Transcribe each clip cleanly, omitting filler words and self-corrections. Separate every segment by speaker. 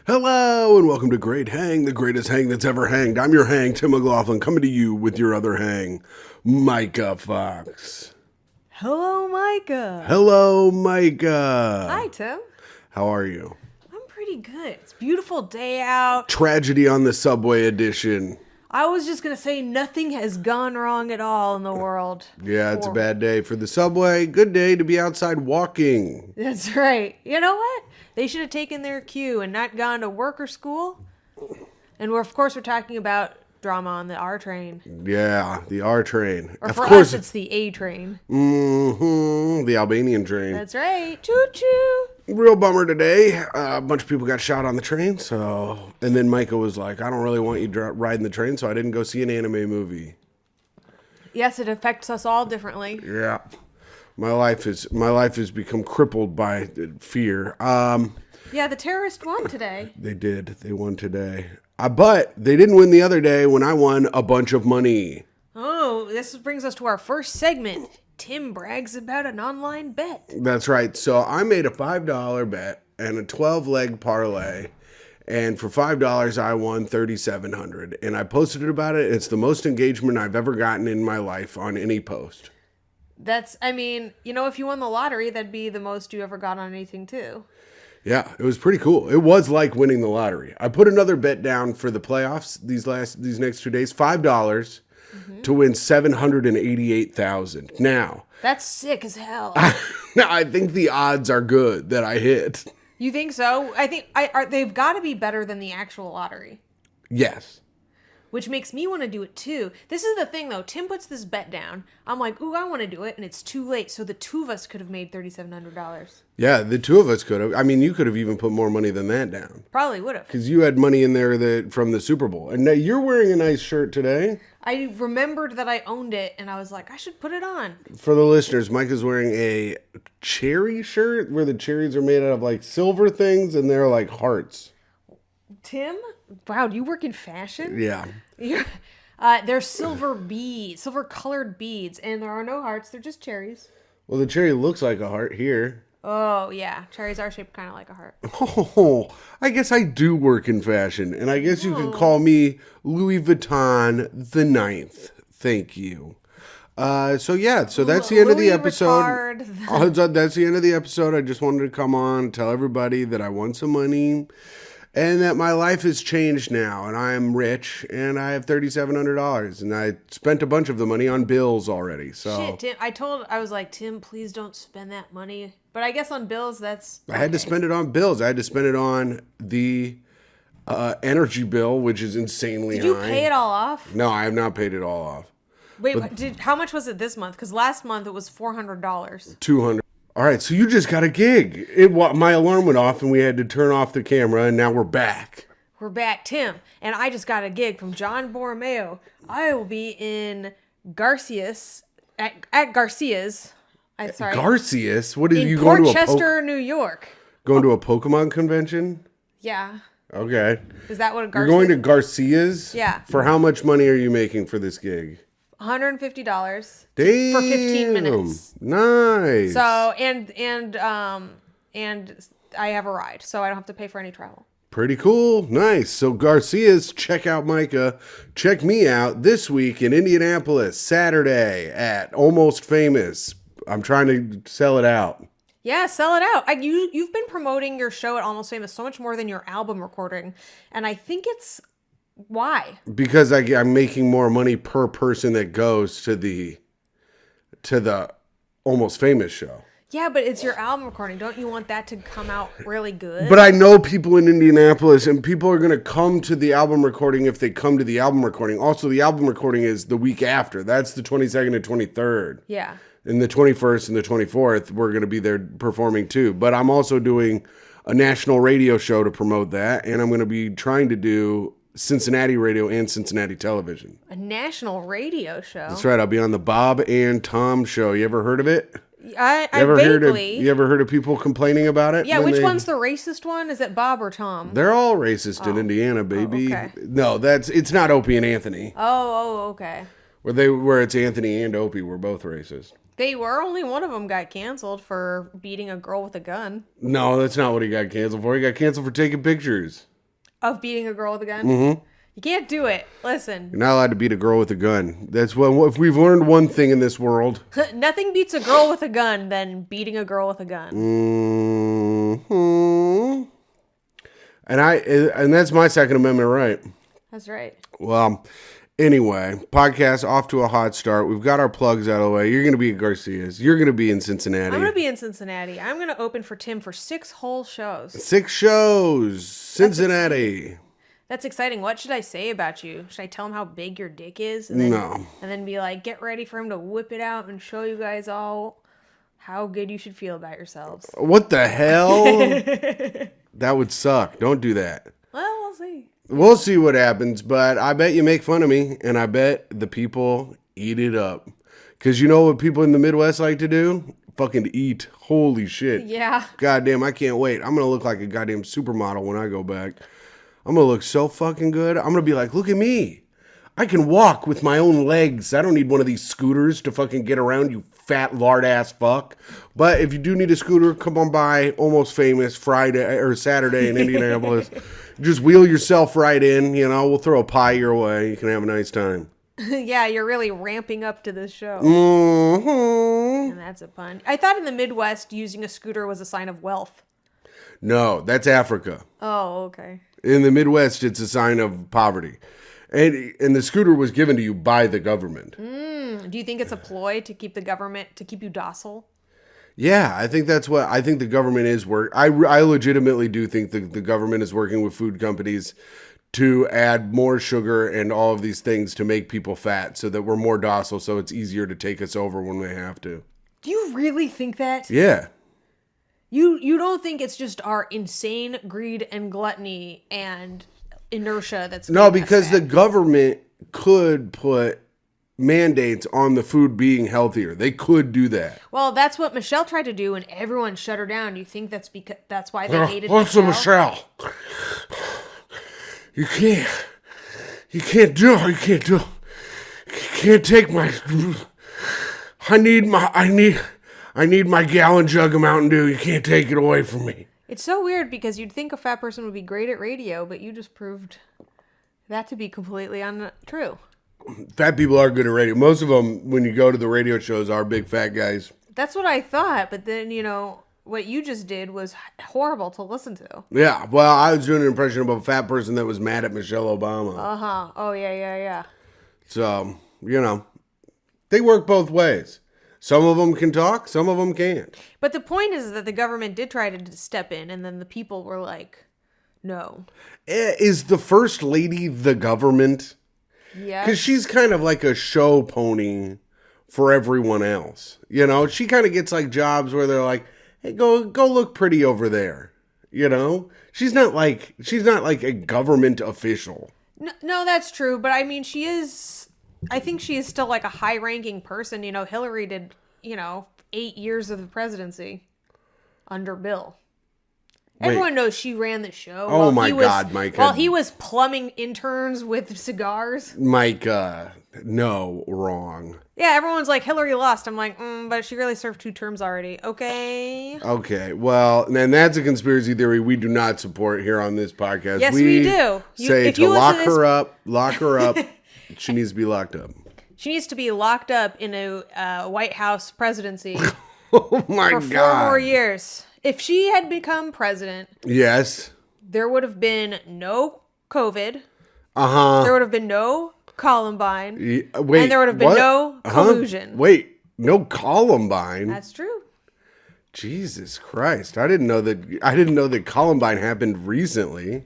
Speaker 1: Hello and welcome to Great Hang, the greatest hang that's ever hanged. I'm your hang, Tim McLaughlin, coming to you with your other hang, Myka Fox.
Speaker 2: Hello, Myka.
Speaker 1: Hello, Myka.
Speaker 2: Hi, Tim.
Speaker 1: How are you?
Speaker 2: I'm pretty good. It's a beautiful day out.
Speaker 1: Tragedy on the Subway edition.
Speaker 2: I was just going to say nothing has gone wrong at all in the world.
Speaker 1: Yeah, it's a bad day for the Subway. Good day to be outside walking.
Speaker 2: That's right. You know what? They should have taken their cue and not gone to work or school. And of course, we're talking about drama on the R train.
Speaker 1: Yeah, the R train.
Speaker 2: Or for us, it's the A train.
Speaker 1: The Albanian train.
Speaker 2: That's right. Choo-choo.
Speaker 1: Real bummer today. A bunch of people got shot on the train. And then Myka was like, I don't really want you riding the train, so I didn't go see an anime movie.
Speaker 2: Yes, it affects us all differently.
Speaker 1: Yeah. My life has become crippled by fear.
Speaker 2: Yeah, the terrorist won today.
Speaker 1: They did. They won today. But they didn't win the other day when I won a bunch of money.
Speaker 2: Oh, this brings us to our first segment. Tim brags about an online bet.
Speaker 1: That's right. So I made a $5 bet and a 12-leg parlay. And for $5, I won $3,700. And I posted it about it. It's the most engagement I've ever gotten in my life on any post.
Speaker 2: If you won the lottery, that'd be the most you ever got on anything, too.
Speaker 1: Yeah, it was pretty cool. It was like winning the lottery. I put another bet down for the playoffs these next 2 days, $5 to win $788,000. Now,
Speaker 2: that's sick as hell.
Speaker 1: now I think the odds are good that I hit.
Speaker 2: You think so? I think they've got to be better than the actual lottery.
Speaker 1: Yes.
Speaker 2: Which makes me want to do it too. This is the thing though. Tim puts this bet down. I'm like, ooh, I want to do it. And it's too late. So the two of us could have made $3,700.
Speaker 1: Yeah, the two of us could have. I mean, you could have even put more money than that down.
Speaker 2: Probably would have.
Speaker 1: Because you had money in there from the Super Bowl. And now you're wearing a nice shirt today.
Speaker 2: I remembered that I owned it. And I was like, I should put it on.
Speaker 1: For the listeners, Mike is wearing a cherry shirt where the cherries are made out of like silver things. And they're like hearts.
Speaker 2: Tim? Wow, do you work in fashion?
Speaker 1: Yeah.
Speaker 2: They're silver beads, silver colored beads, and there are no hearts. They're just cherries.
Speaker 1: Well, the cherry looks like a heart here.
Speaker 2: Oh, yeah. Cherries are shaped kind of like a heart.
Speaker 1: Oh, I guess I do work in fashion, and I guess you can call me Louis Vuitton the Ninth. Thank you. So that's the end of the episode. That's the end of the episode. I just wanted to come on, tell everybody that I won some money. And that my life has changed now, and I am rich, and I have $3,700, and I spent a bunch of the money on bills already. So
Speaker 2: shit, Tim. I was like, Tim, please don't spend that money. But I guess on bills, that's
Speaker 1: I had to spend it on bills. I had to spend it on the energy bill, which is insanely high.
Speaker 2: Did you pay it all off?
Speaker 1: No, I have not paid it all off.
Speaker 2: Wait, how much was it this month? Because last month it was $400.
Speaker 1: $200. All right, so you just got a gig. My alarm went off, and we had to turn off the camera, and now we're back.
Speaker 2: We're back, Tim. And I just got a gig from John Borromeo. I will be in Garcias, at Garcia's.
Speaker 1: Garcias? What are you
Speaker 2: going to?
Speaker 1: In
Speaker 2: Portchester, New York.
Speaker 1: Going to a Pokemon convention?
Speaker 2: Yeah.
Speaker 1: Okay.
Speaker 2: Is that what a
Speaker 1: You're
Speaker 2: Garcias?
Speaker 1: going to Garcia's?
Speaker 2: Yeah.
Speaker 1: For how much money are you making for this gig?
Speaker 2: $150
Speaker 1: Damn,
Speaker 2: for 15 minutes.
Speaker 1: Nice.
Speaker 2: So and I have a ride, so I don't have to pay for any travel.
Speaker 1: Pretty cool. Nice. So Garcia's, check out Myka. Check me out this week in Indianapolis, Saturday at Almost Famous. I'm trying to sell it out.
Speaker 2: Yeah, sell it out. You've been promoting your show at Almost Famous so much more than your album recording, and I think it's why?
Speaker 1: Because I'm making more money per person that goes to the Almost Famous show.
Speaker 2: Yeah, but it's your album recording. Don't you want that to come out really good?
Speaker 1: But I know people in Indianapolis, and people are going to come to the album recording if they come to the album recording. Also, the album recording is the week after. That's the 22nd and 23rd.
Speaker 2: Yeah.
Speaker 1: And the 21st and the 24th, we're going to be there performing too. But I'm also doing a national radio show to promote that, and I'm going to be trying to do Cincinnati radio and Cincinnati television.
Speaker 2: A national radio show?
Speaker 1: That's right. I'll be on the Bob and Tom show. You ever heard of it?
Speaker 2: I vaguely.
Speaker 1: You ever heard of people complaining about it?
Speaker 2: Yeah, which one's the racist one? Is it Bob or Tom?
Speaker 1: They're all racist in Indiana, baby.
Speaker 2: Oh, okay.
Speaker 1: No, it's not Opie and Anthony.
Speaker 2: Oh, okay.
Speaker 1: Where it's Anthony and Opie were both racist.
Speaker 2: They were. Only one of them got canceled for beating a girl with a gun.
Speaker 1: No, that's not what he got canceled for. He got canceled for taking pictures.
Speaker 2: Of beating a girl with a gun? Mm-hmm. You can't do it. Listen.
Speaker 1: You're not allowed to beat a girl with a gun. That's what, if we've learned one thing in this world.
Speaker 2: Nothing beats a girl with a gun than beating a girl with a gun.
Speaker 1: Mm-hmm. And that's my Second Amendment right.
Speaker 2: That's right.
Speaker 1: Well, anyway, podcast off to a hot start. We've got our plugs out of the way. You're going to be at Garcia's. You're going to be in Cincinnati.
Speaker 2: I'm going to be in Cincinnati. I'm going to open for Tim for 6 whole shows.
Speaker 1: 6 shows. Cincinnati.
Speaker 2: That's exciting. What should I say about you? Should I tell him how big your dick is?
Speaker 1: No.
Speaker 2: And then be like, get ready for him to whip it out and show you guys all how good you should feel about yourselves.
Speaker 1: What the hell? That would suck. Don't do that.
Speaker 2: Well, we'll see.
Speaker 1: We'll see what happens, but I bet you make fun of me, and I bet the people eat it up. Because you know what people in the Midwest like to do? Fucking eat. Holy shit.
Speaker 2: Yeah.
Speaker 1: Goddamn, I can't wait. I'm going to look like a goddamn supermodel when I go back. I'm going to look so fucking good. I'm going to be like, look at me. I can walk with my own legs. I don't need one of these scooters to fucking get around, you fat lard-ass fuck. But if you do need a scooter, come on by Almost Famous Friday or Saturday in Indianapolis. Just wheel yourself right in. You know, we'll throw a pie your way. You can have a nice time.
Speaker 2: Yeah, you're really ramping up to this show.
Speaker 1: Mm-hmm.
Speaker 2: And that's a pun. I thought in the Midwest, using a scooter was a sign of wealth.
Speaker 1: No, that's Africa.
Speaker 2: Oh, okay.
Speaker 1: In the Midwest, it's a sign of poverty. And the scooter was given to you by the government.
Speaker 2: Do you think it's a ploy to keep the government, to keep you docile?
Speaker 1: Yeah, I think that's what, I think the government is I legitimately do think the government is working with food companies to add more sugar and all of these things to make people fat so that we're more docile, so it's easier to take us over when we have to.
Speaker 2: Do you really think that?
Speaker 1: Yeah.
Speaker 2: You don't think it's just our insane greed and gluttony and inertia that's
Speaker 1: No, because the government could put mandates on the food being healthier. They could do that.
Speaker 2: Well, that's what Michelle tried to do, and everyone shut her down. Do you think that's because that's why they hated
Speaker 1: Listen,
Speaker 2: Michelle?
Speaker 1: You can't do it. You can't do it. You can't take my. I need my gallon jug of Mountain Dew. You can't take it away from me.
Speaker 2: It's so weird because you'd think a fat person would be great at radio, but you just proved that to be completely untrue.
Speaker 1: Fat people are good at radio. Most of them, when you go to the radio shows, are big fat guys.
Speaker 2: That's what I thought, but then, what you just did was horrible to listen to.
Speaker 1: Yeah, well, I was doing an impression of a fat person that was mad at Michelle Obama.
Speaker 2: Uh-huh. Oh, yeah.
Speaker 1: So, they work both ways. Some of them can talk, some of them can't.
Speaker 2: But the point is that the government did try to step in, and then the people were like, no.
Speaker 1: Is the first lady the government?
Speaker 2: Yeah.
Speaker 1: Because she's kind of like a show pony for everyone else. She kind of gets like jobs where they're like, hey, go look pretty over there. She's not like a government official.
Speaker 2: No, that's true. But I mean, I think she is still like a high ranking person. Hillary did, 8 years of the presidency under Bill.
Speaker 1: Wait.
Speaker 2: Everyone knows she ran the show.
Speaker 1: Oh my God, Myka.
Speaker 2: While he was plumbing interns with cigars.
Speaker 1: Myka, no, wrong.
Speaker 2: Yeah, everyone's like, Hillary lost. I'm like, but she really served 2 terms already. Okay.
Speaker 1: Okay, well, and that's a conspiracy theory we do not support here on this podcast.
Speaker 2: Yes, we do.
Speaker 1: Say to lock her up. She needs to be locked up.
Speaker 2: She needs to be locked up in a White House presidency
Speaker 1: Oh my
Speaker 2: for
Speaker 1: God.
Speaker 2: 4 more years. If she had become president,
Speaker 1: yes,
Speaker 2: there would have been no COVID.
Speaker 1: There
Speaker 2: would have been no Columbine.
Speaker 1: Wait,
Speaker 2: and there would have been no collusion.
Speaker 1: Wait, no Columbine?
Speaker 2: That's true.
Speaker 1: Jesus Christ! I didn't know that Columbine happened recently.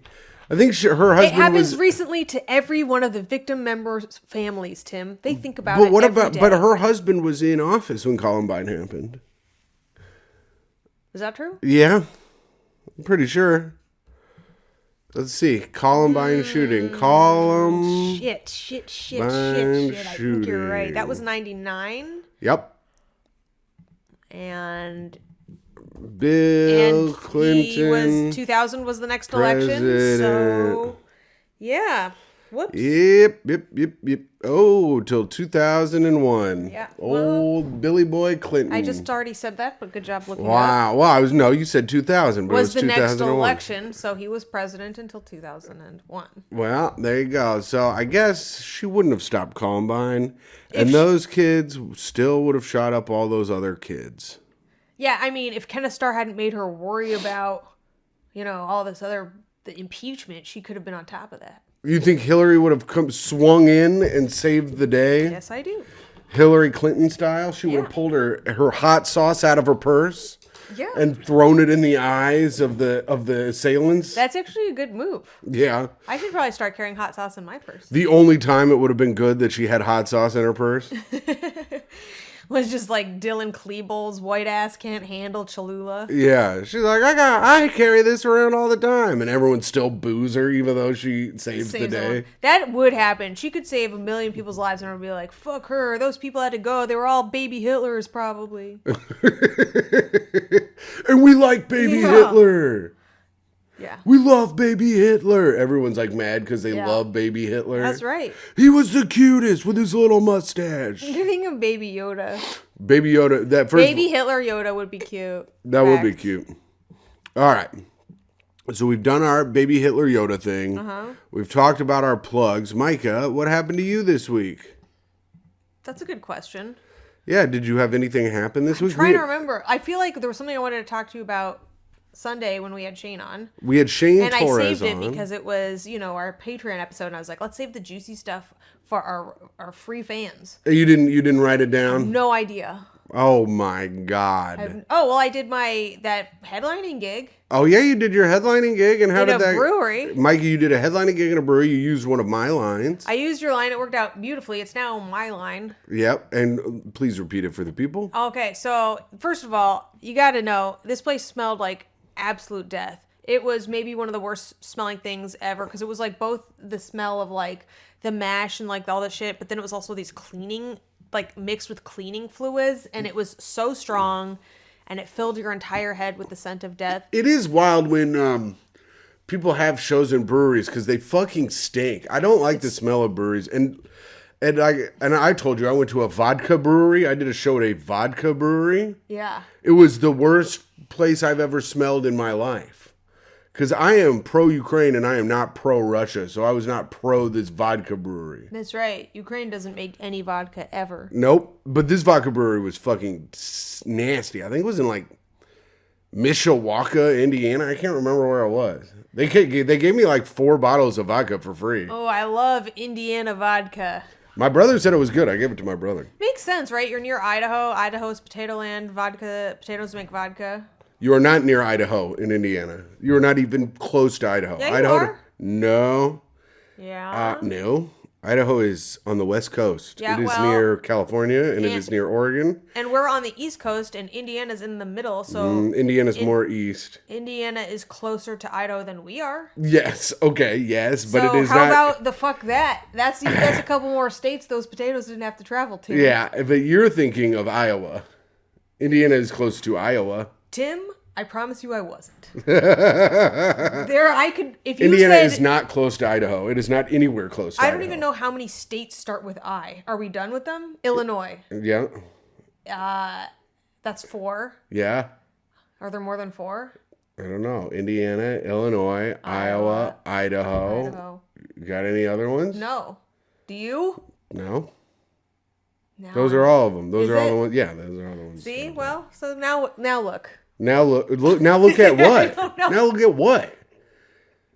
Speaker 1: I think her husband.
Speaker 2: It happens recently to every one of the victim members' families. Tim, they think about
Speaker 1: but
Speaker 2: it.
Speaker 1: What
Speaker 2: every
Speaker 1: about?
Speaker 2: day.
Speaker 1: But her husband was in office when Columbine happened.
Speaker 2: Is that true?
Speaker 1: Yeah, I'm pretty sure. Let's see. Columbine shooting.
Speaker 2: Shit. I think you're right. That was 99.
Speaker 1: Yep.
Speaker 2: And
Speaker 1: Bill Clinton.
Speaker 2: 2000 was the next election. So, yeah. Whoops.
Speaker 1: Yep. Oh, till 2001.
Speaker 2: Yeah.
Speaker 1: Old Billy Boy Clinton.
Speaker 2: I just already said that, but good job looking
Speaker 1: Wow.
Speaker 2: up.
Speaker 1: Well, you said 2000, but
Speaker 2: Was
Speaker 1: it was
Speaker 2: the next
Speaker 1: 2001.
Speaker 2: election, so he was president until 2001.
Speaker 1: Well, there you go. So I guess she wouldn't have stopped Columbine, and those kids still would have shot up all those other kids.
Speaker 2: Yeah, I mean, if Kenneth Starr hadn't made her worry about, all this other the impeachment, she could have been on top of that.
Speaker 1: You think Hillary would have swung in and saved the day?
Speaker 2: Yes, I do.
Speaker 1: Hillary Clinton style? She would have pulled her hot sauce out of her purse and thrown it in the eyes of the assailants?
Speaker 2: That's actually a good move.
Speaker 1: Yeah.
Speaker 2: I should probably start carrying hot sauce in my purse.
Speaker 1: The only time it would have been good that she had hot sauce in her purse?
Speaker 2: Was just like Dylan Klebold's white ass can't handle Cholula.
Speaker 1: Yeah, she's like, I carry this around all the time, and everyone still boos her even though she saves the day.
Speaker 2: That would happen. She could save 1 million people's lives, and everyone would be like, "Fuck her! Those people had to go. They were all baby Hitlers, probably."
Speaker 1: And we like baby Hitler.
Speaker 2: Yeah.
Speaker 1: We love baby Hitler. Everyone's like mad because they love baby Hitler.
Speaker 2: That's right.
Speaker 1: He was the cutest with his little mustache.
Speaker 2: You're thinking of Baby Yoda.
Speaker 1: Baby Yoda.
Speaker 2: Baby Hitler Yoda would be cute.
Speaker 1: That would be cute. All right. So we've done our baby Hitler Yoda thing. We've talked about our plugs. Myka, what happened to you this week?
Speaker 2: That's a good question.
Speaker 1: Yeah, did you have anything happen this week?
Speaker 2: I'm trying to remember. I feel like there was something I wanted to talk to you about Sunday when we had Shane on.
Speaker 1: We had Shane
Speaker 2: and
Speaker 1: Torres
Speaker 2: I saved it
Speaker 1: on.
Speaker 2: because it was, our Patreon episode, and I was like, let's save the juicy stuff for our free fans.
Speaker 1: You didn't write it down?
Speaker 2: No idea.
Speaker 1: Oh my God.
Speaker 2: I did that headlining gig.
Speaker 1: Oh yeah, you did your headlining gig, and how did that?
Speaker 2: Brewery.
Speaker 1: Mikey, you did a headlining gig in a brewery. You used one of my lines.
Speaker 2: I used your line. It worked out beautifully. It's now my line.
Speaker 1: Yep, and please repeat it for the people.
Speaker 2: Okay, so first of all, you got to know this place smelled like absolute death. It was maybe one of the worst smelling things ever because it was like both the smell of like the mash and like all the shit, but then it was also these cleaning, like mixed with cleaning fluids, and it was so strong and it filled your entire head with the scent of death.
Speaker 1: It is wild when people have shows in breweries because they fucking stink. I don't like the smell of breweries. And I told you I went to a vodka brewery. I did a show at a vodka brewery.
Speaker 2: Yeah.
Speaker 1: It was the worst place I've ever smelled in my life. Because I am pro-Ukraine and I am not pro-Russia. So I was not pro this vodka brewery.
Speaker 2: That's right. Ukraine doesn't make any vodka ever.
Speaker 1: Nope. But this vodka brewery was fucking nasty. I think it was in like Mishawaka, Indiana. I can't remember where it was. They gave me like 4 bottles of vodka for free.
Speaker 2: Oh, I love Indiana vodka.
Speaker 1: My brother said it was good. I gave it to my brother.
Speaker 2: Makes sense, right? You're near Idaho. Idaho's potato land. Potatoes make vodka.
Speaker 1: You are not near Idaho in Indiana. You are not even close to Idaho.
Speaker 2: Yeah, you
Speaker 1: Idaho.
Speaker 2: are.
Speaker 1: No.
Speaker 2: Yeah.
Speaker 1: No. Idaho is on the west coast.
Speaker 2: Yeah,
Speaker 1: it is near California and it is near Oregon.
Speaker 2: And we're on the east coast, and Indiana's in the middle. So
Speaker 1: Indiana's more east.
Speaker 2: Indiana is closer to Idaho than we are.
Speaker 1: Yes. Okay. Yes, but
Speaker 2: so
Speaker 1: it is
Speaker 2: how
Speaker 1: not.
Speaker 2: about the fuck that? That's a couple more states those potatoes didn't have to travel to.
Speaker 1: Yeah, but you're thinking of Iowa. Indiana is close to Iowa.
Speaker 2: Tim, I promise you I wasn't.
Speaker 1: Indiana is not close to Idaho. It is not anywhere close to Idaho.
Speaker 2: I don't even know how many states start with I. Are we done with them? Illinois.
Speaker 1: Yeah.
Speaker 2: That's 4.
Speaker 1: Yeah.
Speaker 2: Are there more than 4?
Speaker 1: I don't know. Indiana, Illinois, Iowa, Idaho. You got any other ones?
Speaker 2: No. Do you?
Speaker 1: No.
Speaker 2: No.
Speaker 1: Those are all of them. Those
Speaker 2: Is
Speaker 1: are all
Speaker 2: it?
Speaker 1: the ones. Yeah, those are all the ones.
Speaker 2: See? Well, so now look.
Speaker 1: Now look. Now look at what?
Speaker 2: I don't know.
Speaker 1: Now look at what?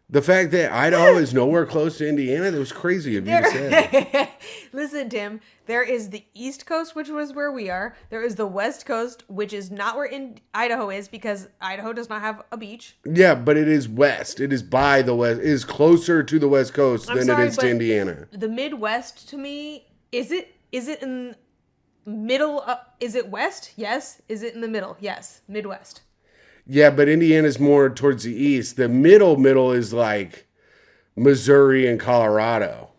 Speaker 1: The fact that Idaho is nowhere close to Indiana. That was crazy of you to say.
Speaker 2: Listen, Tim. There is the East Coast, which was where we are. There is the West Coast, which is not where Idaho is because Idaho does not have a beach.
Speaker 1: Yeah, but it is west. It is by the west. It is closer to the West Coast than it is to Indiana.
Speaker 2: The Midwest, to me, is it in middle? Is it west? Yes. Is it in the middle? Yes. Midwest.
Speaker 1: Yeah, but Indiana's more towards the east. The middle is like Missouri and Colorado.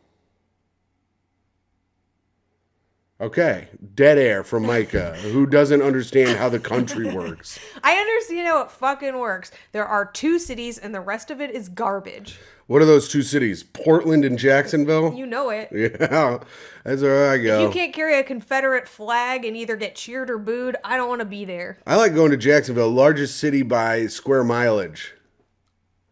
Speaker 1: Okay, dead air from Myka, who doesn't understand how the country works.
Speaker 2: I understand how it fucking works. There are 2 cities and the rest of it is garbage.
Speaker 1: What are those 2 cities? Portland and Jacksonville?
Speaker 2: You know it.
Speaker 1: Yeah, that's where I go.
Speaker 2: If you can't carry a Confederate flag and either get cheered or booed, I don't want to be there.
Speaker 1: I like going to Jacksonville, largest city by square mileage.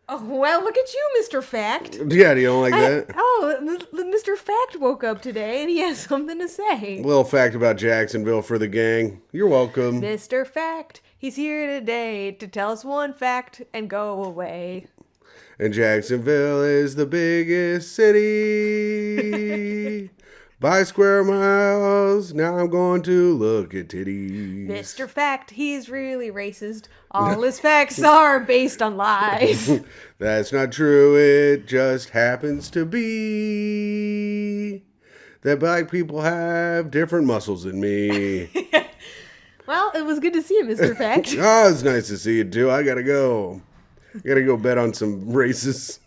Speaker 2: Oh, well, look at you, Mr. Fact.
Speaker 1: Yeah, do you don't like that?
Speaker 2: Mr. Fact woke up today and he has something to say.
Speaker 1: Little fact about Jacksonville for the gang. You're welcome.
Speaker 2: Mr. Fact, he's here today to tell us one fact and go away.
Speaker 1: And Jacksonville is the biggest city by square miles. Now I'm going to look at titties.
Speaker 2: Mr. Fact, he's really racist. All his facts are based on lies.
Speaker 1: That's not true. It just happens to be that black people have different muscles than me.
Speaker 2: Well, it was good to see you, Mr. Fact.
Speaker 1: Oh, it's nice to see you too. I gotta go. Bet on some races.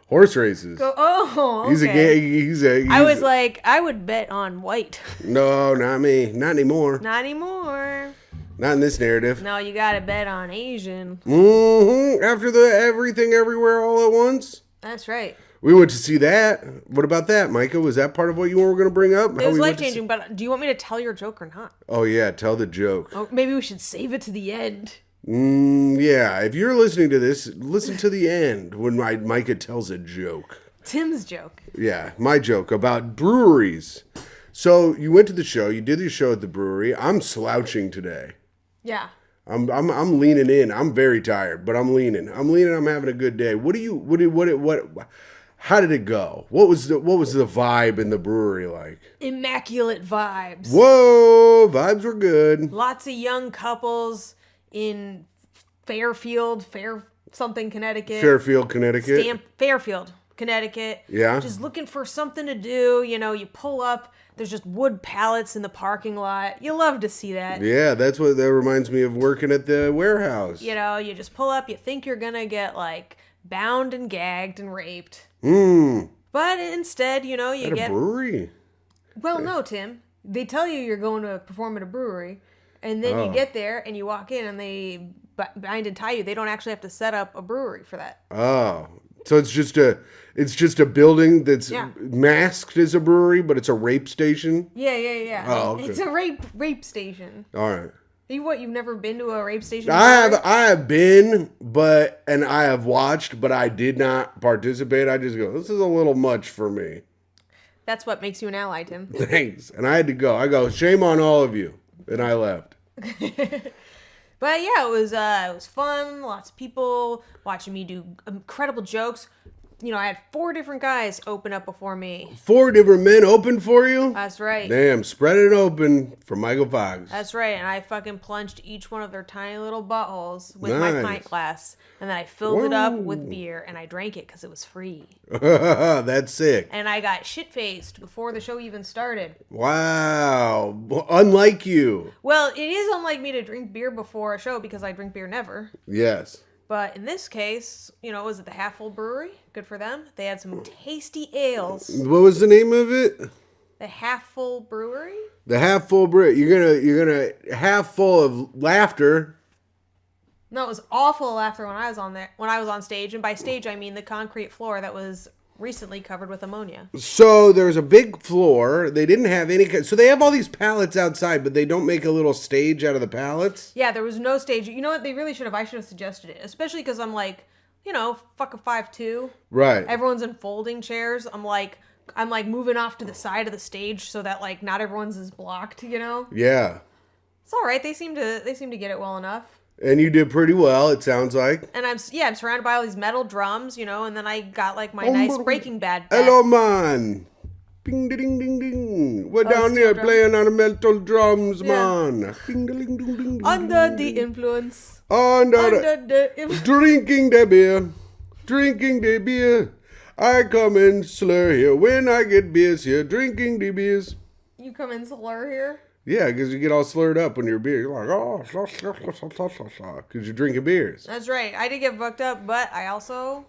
Speaker 1: Horse races.
Speaker 2: Okay.
Speaker 1: He's a
Speaker 2: I was like, I would bet on white.
Speaker 1: No, not me. Not anymore.
Speaker 2: Not anymore.
Speaker 1: Not in this narrative.
Speaker 2: No, you gotta bet on Asian.
Speaker 1: After the Everything Everywhere All at Once.
Speaker 2: That's right.
Speaker 1: We went to see that. What about that, Myka? Was that part of what you were going to bring up?
Speaker 2: It was life-changing, but do you want me to tell your joke or not?
Speaker 1: Oh, yeah. Tell the joke.
Speaker 2: Oh, maybe we should save it to the end.
Speaker 1: Yeah. If you're listening to this, listen to the end when Myka tells a joke.
Speaker 2: Tim's joke.
Speaker 1: Yeah, my joke about breweries. So you went to the show. You did your show at the brewery. I'm slouching today.
Speaker 2: Yeah.
Speaker 1: I'm leaning in. I'm very tired, but I'm leaning. I'm having a good day. How did it go? What was the vibe in the brewery like?
Speaker 2: Immaculate vibes.
Speaker 1: Whoa, vibes were good.
Speaker 2: Lots of young couples in Fairfield, Connecticut.
Speaker 1: Fairfield, Connecticut.
Speaker 2: Fairfield, Connecticut.
Speaker 1: Yeah.
Speaker 2: Just looking for something to do. You know, you pull up. There's just wood pallets in the parking lot. You love to see that.
Speaker 1: Yeah, that reminds me of working at the warehouse.
Speaker 2: You know, you just pull up. You think you're gonna get like bound and gagged and raped. But instead, you know, you get
Speaker 1: a brewery.
Speaker 2: Well, no, Tim. They tell you you're going to perform at a brewery, and then you get there and you walk in and they bind and tie you. They don't actually have to set up a brewery for that.
Speaker 1: Oh, so it's just a building that's masked as a brewery, but it's a rape station.
Speaker 2: Yeah.
Speaker 1: Oh, okay.
Speaker 2: It's a rape station.
Speaker 1: All right.
Speaker 2: You've never been to a rape station?
Speaker 1: I have been, and I have watched, but I did not participate. I just go, this is a little much for me.
Speaker 2: That's what makes you an ally, Tim.
Speaker 1: Thanks. And I had to go. I go, shame on all of you. And I left.
Speaker 2: But yeah, it was fun. Lots of people watching me do incredible jokes. You know, I had 4 different guys open up before me.
Speaker 1: 4 different men open for you?
Speaker 2: That's right.
Speaker 1: Damn, spread it open for Michael Fox.
Speaker 2: That's right. And I fucking plunged each one of their tiny little buttholes with my pint glass. And then I filled it up with beer and I drank it because it was free.
Speaker 1: That's sick.
Speaker 2: And I got shit-faced before the show even started.
Speaker 1: Wow. Unlike you.
Speaker 2: Well, it is unlike me to drink beer before a show because I drink beer never.
Speaker 1: Yes.
Speaker 2: But in this case, you know, it was at the Half Full Brewery. Good for them. They had some tasty ales.
Speaker 1: What was the name of it?
Speaker 2: The Half Full Brewery?
Speaker 1: The Half Full Brewery. You're gonna half full of laughter.
Speaker 2: No, it was awful laughter when I was on stage, and by stage I mean the concrete floor that was recently covered with ammonia.
Speaker 1: So there's a big floor. They didn't have any. So they have all these pallets outside, but they don't make a little stage out of the pallets.
Speaker 2: Yeah, there was no stage. You know what? They really should have. I should have suggested it, especially because I'm like, you know, fuck a 5'2".
Speaker 1: Right.
Speaker 2: Everyone's in folding chairs. I'm like moving off to the side of the stage so that like not everyone's is blocked. You know.
Speaker 1: Yeah.
Speaker 2: It's all right. They seem to get it well enough.
Speaker 1: And you did pretty well, it sounds like.
Speaker 2: And I'm surrounded by all these metal drums, you know, and then I got like my nice Breaking Bad bat.
Speaker 1: Hello, man. Bing, ding, ding, ding. We're down here playing on the metal drums, man. Bing, ding, ding, ding.
Speaker 2: Under the influence.
Speaker 1: Drinking the beer. Drinking the beer. I come and slur here when I get beers here. Drinking the beers.
Speaker 2: You come and slur here?
Speaker 1: Yeah, because you get all slurred up when you're beer. You're like, oh, because you're drinking beers.
Speaker 2: That's right. I did get fucked up, but I also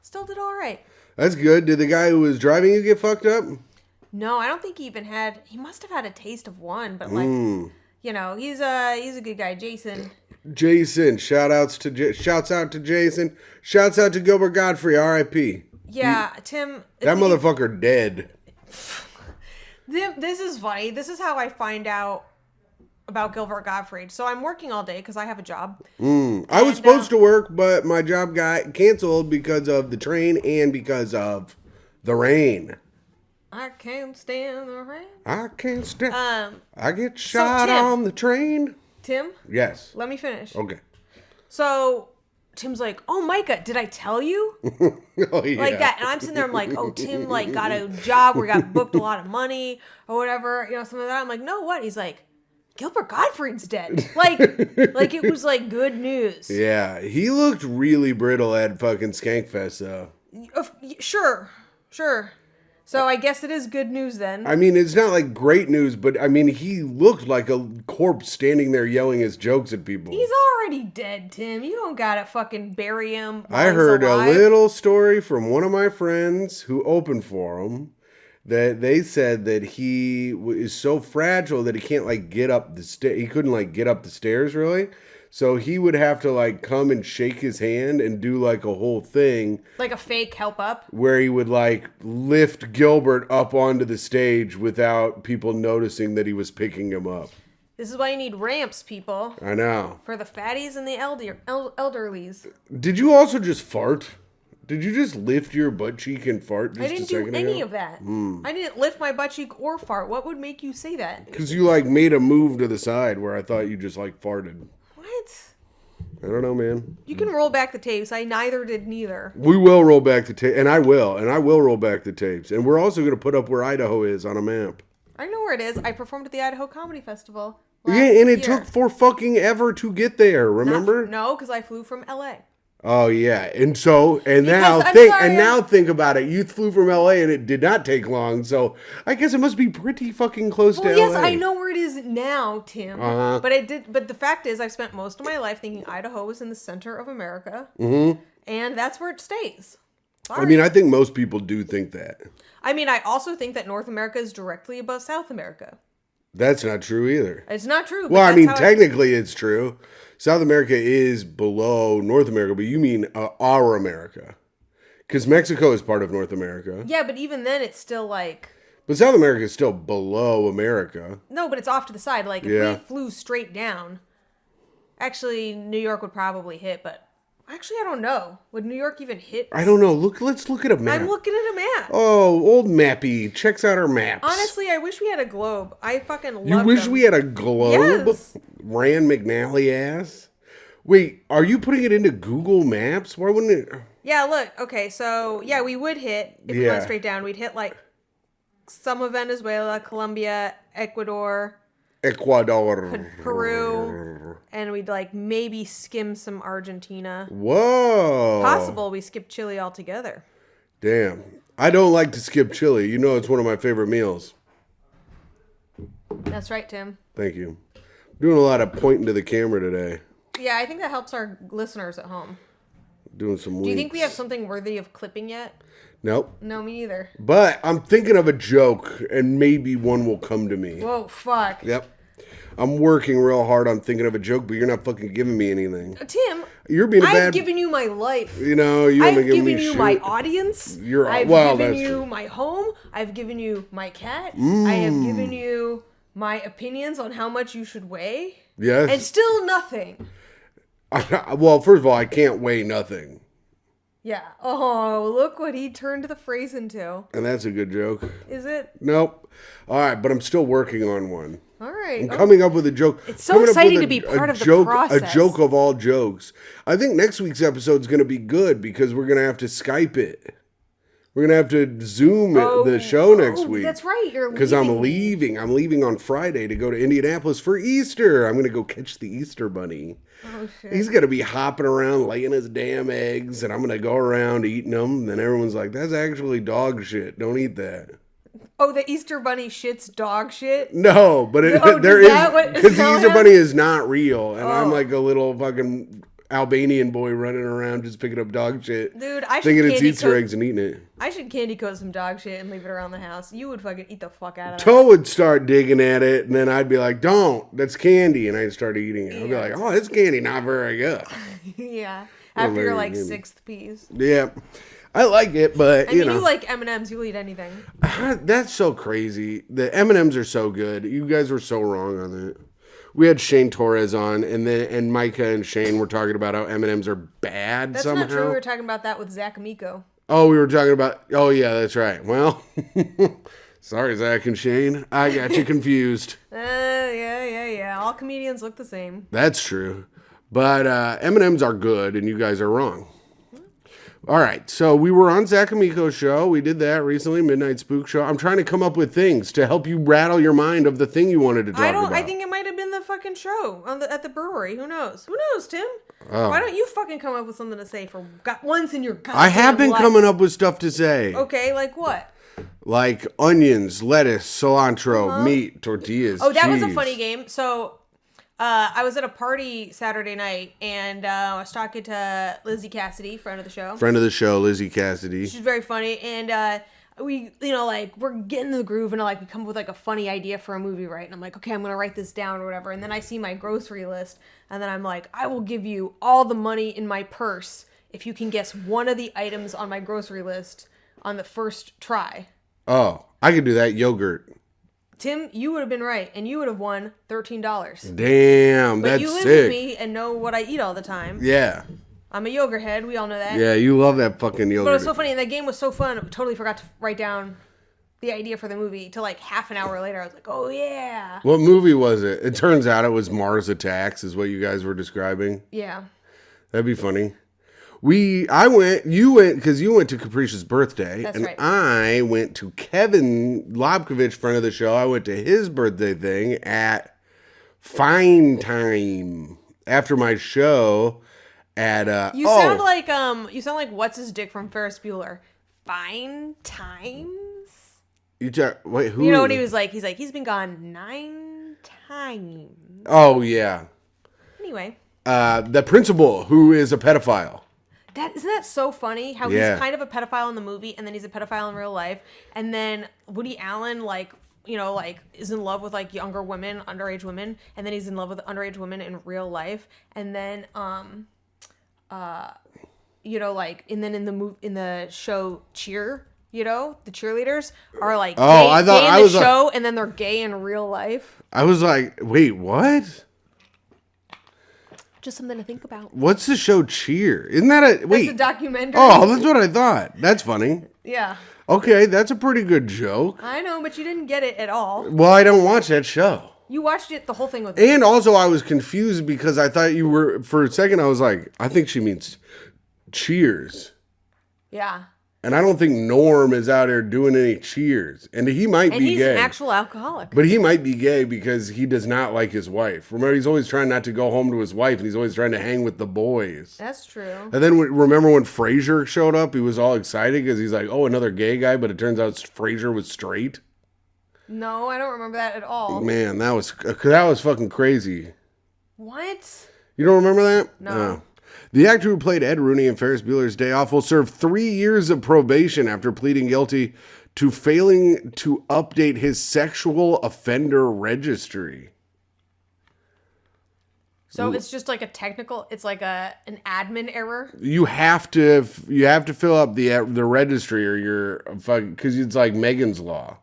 Speaker 2: still did all right.
Speaker 1: That's good. Did the guy who was driving you get fucked up?
Speaker 2: No, I don't think he even had. He must have had a taste of one, but like, he's a good guy, Jason.
Speaker 1: Jason, shouts out to Jason. Shouts out to Gilbert Godfrey, R.I.P.
Speaker 2: Yeah, Tim.
Speaker 1: That motherfucker dead.
Speaker 2: This is funny. This is how I find out about Gilbert Gottfried. So I'm working all day because I have a job.
Speaker 1: I was supposed to work, but my job got canceled because of the train and because of the rain.
Speaker 2: I can't stand the rain.
Speaker 1: I can't stand. I get shot on the train.
Speaker 2: Tim?
Speaker 1: Yes.
Speaker 2: Let me finish.
Speaker 1: Okay.
Speaker 2: So Tim's like, "Oh, Myka, did I tell you?"
Speaker 1: Oh, yeah.
Speaker 2: Like that. And I'm sitting there, I'm like, "Oh, Tim like got a job where got booked a lot of money or whatever, something like that." I'm like, "No, what?" He's like, "Gilbert Gottfried's dead." Like it was like good news.
Speaker 1: Yeah, he looked really brittle at fucking Skankfest though.
Speaker 2: Sure. So I guess it is good news then.
Speaker 1: I mean, it's not like great news, but I mean, he looked like a corpse standing there yelling his jokes at people.
Speaker 2: He's already dead, Tim. You don't gotta fucking bury him.
Speaker 1: I heard a little story from one of my friends who opened for him that they said that he is so fragile that he can't like get up the he couldn't like get up the stairs really. So he would have to like come and shake his hand and do like a whole thing.
Speaker 2: Like a fake help up?
Speaker 1: Where he would like lift Gilbert up onto the stage without people noticing that he was picking him up.
Speaker 2: This is why you need ramps, people.
Speaker 1: I know.
Speaker 2: For the fatties and the elderlies.
Speaker 1: Did you also just fart? Did you just lift your butt cheek and fart just
Speaker 2: I didn't do any of that. I didn't lift my butt cheek or fart. What would make you say that?
Speaker 1: Because you like made a move to the side where I thought you just like farted.
Speaker 2: What?
Speaker 1: I don't know, man.
Speaker 2: You can roll back the tapes. I neither did neither.
Speaker 1: We will roll back the tape, and I will roll back the tapes. And we're also going to put up where Idaho is on a map.
Speaker 2: I know where it is. I performed at the Idaho Comedy Festival.
Speaker 1: Yeah, and it took for fucking ever to get there, remember?
Speaker 2: No, because I flew from LA.
Speaker 1: Oh yeah, and now think about it. You flew from LA and it did not take long, so I guess it must be pretty fucking close to LA.
Speaker 2: Yes, I know where it is now, Tim.
Speaker 1: Uh-huh.
Speaker 2: But the fact is, I've spent most of my life thinking Idaho was in the center of America, and that's where it stays. Sorry.
Speaker 1: I mean, I think most people do think that.
Speaker 2: I mean, I also think that North America is directly above South America.
Speaker 1: That's not true either.
Speaker 2: It's not true.
Speaker 1: Well, I mean, technically it's true. South America is below North America, but you mean our America. Because Mexico is part of North America.
Speaker 2: Yeah, but even then it's still like...
Speaker 1: But South America is still below America.
Speaker 2: No, but it's off to the side. Like, if we flew straight down... Actually, New York would probably hit, but... Actually, I don't know. Would New York even hit?
Speaker 1: I don't know. Let's look at a map.
Speaker 2: I'm looking at a map.
Speaker 1: Oh, old Mappy checks out our maps.
Speaker 2: Honestly, I wish we had a globe. I fucking love
Speaker 1: You wish we had a globe?
Speaker 2: Yes.
Speaker 1: Rand McNally ass? Wait, are you putting it into Google Maps? Why wouldn't it?
Speaker 2: Yeah, look. Okay, so, yeah, we would hit, if we went straight down, we'd hit, like, some of Venezuela, Colombia, Ecuador, Peru, and we'd, like, maybe skim some Argentina.
Speaker 1: Whoa.
Speaker 2: Possible we skip Chile altogether.
Speaker 1: Damn. I don't like to skip chili. You know it's one of my favorite meals.
Speaker 2: That's right, Tim.
Speaker 1: Thank you. I'm doing a lot of pointing to the camera today.
Speaker 2: Yeah, I think that helps our listeners at home.
Speaker 1: Doing some winks.
Speaker 2: Do you think we have something worthy of clipping yet?
Speaker 1: Nope.
Speaker 2: No, me either.
Speaker 1: But I'm thinking of a joke, and maybe one will come to me.
Speaker 2: Whoa, fuck.
Speaker 1: Yep. I'm working real hard on thinking of a joke, but you're not fucking giving me anything.
Speaker 2: Tim,
Speaker 1: you're being
Speaker 2: I've given you my life.
Speaker 1: You know, you haven't given me
Speaker 2: you
Speaker 1: shit.
Speaker 2: my audience. I've given you my home. I've given you my cat. I have given you my opinions on how much you should weigh.
Speaker 1: Yes.
Speaker 2: And still nothing.
Speaker 1: Well, first of all, I can't weigh nothing.
Speaker 2: Yeah. Oh, look what he turned the phrase into.
Speaker 1: And that's a good joke.
Speaker 2: Is it?
Speaker 1: Nope. All right, but I'm still working on one.
Speaker 2: All right.
Speaker 1: I'm coming up with a joke.
Speaker 2: It's so exciting to be part of the process.
Speaker 1: A joke of all jokes. I think next week's episode is going to be good because we're going to have to Skype it. We're going to have to Zoom the show next week.
Speaker 2: That's right. You're leaving.
Speaker 1: Because I'm leaving. I'm leaving on Friday to go to Indianapolis for Easter. I'm going to go catch the Easter bunny.
Speaker 2: Oh, shit.
Speaker 1: He's going to be hopping around laying his damn eggs, and I'm going to go around eating them. And then everyone's like, that's actually dog shit. Don't eat that.
Speaker 2: Oh, the Easter bunny shits dog shit?
Speaker 1: No, but there is, because the Easter bunny is not real. And I'm like a little fucking Albanian boy running around just picking up dog shit.
Speaker 2: Dude, I should
Speaker 1: thinking it's
Speaker 2: candy
Speaker 1: Easter
Speaker 2: coat-
Speaker 1: eggs and eating it.
Speaker 2: I should candy coat some dog shit and leave it around the house. You would fucking eat the fuck out of that.
Speaker 1: Toe would start digging at it, and then I'd be like, "Don't, that's candy," and I'd start eating it. I'd be like, "Oh, it's candy, not very good."
Speaker 2: Yeah. After your like sixth piece.
Speaker 1: Yeah, I like it, but
Speaker 2: I mean, you like M&Ms. You'll eat anything.
Speaker 1: That's so crazy. The M&Ms are so good. You guys were so wrong on that. We had Shane Torres on, and Myka and Shane were talking about how M&Ms are bad
Speaker 2: That's
Speaker 1: somehow.
Speaker 2: not true. We were talking about that with Zach Amico.
Speaker 1: Oh, we were talking about... Oh, yeah, that's right. Well, sorry, Zach and Shane. I got you confused.
Speaker 2: Yeah. All comedians look the same.
Speaker 1: That's true. But M&Ms are good, and you guys are wrong. All right, so we were on Zach Amico's show. We did that recently, Midnight Spook Show. I'm trying to come up with things to help you rattle your mind of the thing you wanted to talk about.
Speaker 2: I think it might have been the fucking show at the brewery. Who knows? Who knows, Tim? Oh. Why don't you fucking come up with something to say for once in your goddamn
Speaker 1: I have been
Speaker 2: life?
Speaker 1: coming up with stuff to say.
Speaker 2: Okay, like what?
Speaker 1: Like onions, lettuce, cilantro, meat, tortillas,
Speaker 2: Oh, that was a
Speaker 1: cheese.
Speaker 2: funny game. So... I was at a party Saturday night, and I was talking to Lizzie Cassidy, friend of the show.
Speaker 1: Friend of the show, Lizzie Cassidy.
Speaker 2: She's very funny, and we, we're getting in the groove, and we come up with a funny idea for a movie, right? And I'm like, okay, I'm gonna write this down or whatever. And then I see my grocery list, and then I'm like, I will give you all the money in my purse if you can guess one of the items on my grocery list on the first try.
Speaker 1: Oh, I could do that. Yogurt.
Speaker 2: Tim, you would have been right, and you would have won $13.
Speaker 1: Damn,
Speaker 2: but
Speaker 1: that's
Speaker 2: you live
Speaker 1: sick.
Speaker 2: with me and know what I eat all the time.
Speaker 1: Yeah.
Speaker 2: I'm a yogurt head. We all know that.
Speaker 1: Yeah, you love that fucking yogurt.
Speaker 2: But it was so funny, and that game was so fun. I totally forgot to write down the idea for the movie till half an hour later. I was like, oh, yeah.
Speaker 1: What movie was it? It turns out it was Mars Attacks is what you guys were describing.
Speaker 2: Yeah.
Speaker 1: That'd be funny. You went because you went to Capricious birthday.
Speaker 2: That's
Speaker 1: and
Speaker 2: right.
Speaker 1: I went to Kevin Lobkovich, friend of the show. I went to his birthday thing at Fine Time after my show at
Speaker 2: You sound like what's his dick from Ferris Bueller. Fine times?
Speaker 1: Wait, who?
Speaker 2: You know what he was like? He's like, he's been gone 9 times.
Speaker 1: Oh yeah.
Speaker 2: Anyway.
Speaker 1: The principal who is a pedophile.
Speaker 2: Isn't that so funny? How
Speaker 1: Yeah.
Speaker 2: he's kind of a pedophile in the movie, and then he's a pedophile in real life, and then Woody Allen is in love with younger women, underage women, and then he's in love with underage women in real life, and then and then in the show Cheer, the cheerleaders are
Speaker 1: I
Speaker 2: gay,
Speaker 1: thought
Speaker 2: gay in
Speaker 1: I
Speaker 2: the
Speaker 1: was
Speaker 2: show, and then they're gay in real life.
Speaker 1: I was like, wait, what?
Speaker 2: Just something to think about.
Speaker 1: What's the show Cheer? Isn't that a wait?
Speaker 2: It's a documentary.
Speaker 1: Oh, that's what I thought. That's funny.
Speaker 2: Yeah.
Speaker 1: Okay, that's a pretty good joke.
Speaker 2: I know, but you didn't get it at all.
Speaker 1: Well, I don't watch that show.
Speaker 2: You watched it, the whole thing with me.
Speaker 1: And also, I was confused because I thought you were, for a second, I was like, I think she means cheers.
Speaker 2: Yeah.
Speaker 1: And I don't think Norm is out there doing any cheers. And he might be
Speaker 2: he's
Speaker 1: gay.
Speaker 2: an actual alcoholic.
Speaker 1: But he might be gay because he does not like his wife. Remember, he's always trying not to go home to his wife, and he's always trying to hang with the boys.
Speaker 2: That's true.
Speaker 1: And then remember when Frasier showed up, he was all excited because he's like, oh, another gay guy, but it turns out Frasier was straight.
Speaker 2: No, I don't remember that at all.
Speaker 1: Man, that was fucking crazy.
Speaker 2: What?
Speaker 1: You don't remember that?
Speaker 2: No.
Speaker 1: The actor who played Ed Rooney in Ferris Bueller's Day Off will serve 3 years of probation after pleading guilty to failing to update his sexual offender registry.
Speaker 2: So it's just like a technical, it's like an admin error?
Speaker 1: You have to fill up the registry or you're fucking, because it's like Megan's Law.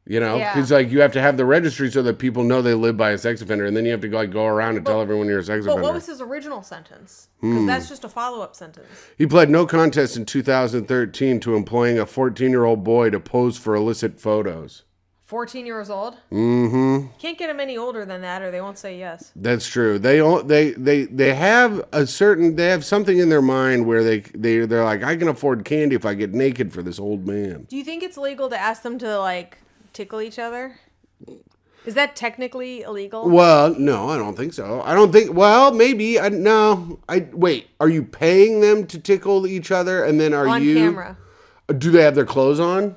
Speaker 2: Yeah.
Speaker 1: Because you have to have the registry so that people know they live by a sex offender, and then you have to go around and tell everyone you're a sex offender.
Speaker 2: But what was his original sentence? Because that's just a follow-up sentence.
Speaker 1: He pled no contest in 2013 to employing a 14-year-old boy to pose for illicit photos.
Speaker 2: 14 years old?
Speaker 1: Mm-hmm.
Speaker 2: Can't get him any older than that, or they won't say yes.
Speaker 1: That's true. They have something in their mind where they're like, I can afford candy if I get naked for this old man.
Speaker 2: Do you think it's legal to ask them to tickle each other? Is that technically illegal?
Speaker 1: Well, no, I don't think so. I don't think. Well, maybe. Wait. Are you paying them to tickle each other, and then
Speaker 2: on camera?
Speaker 1: Do they have their clothes on?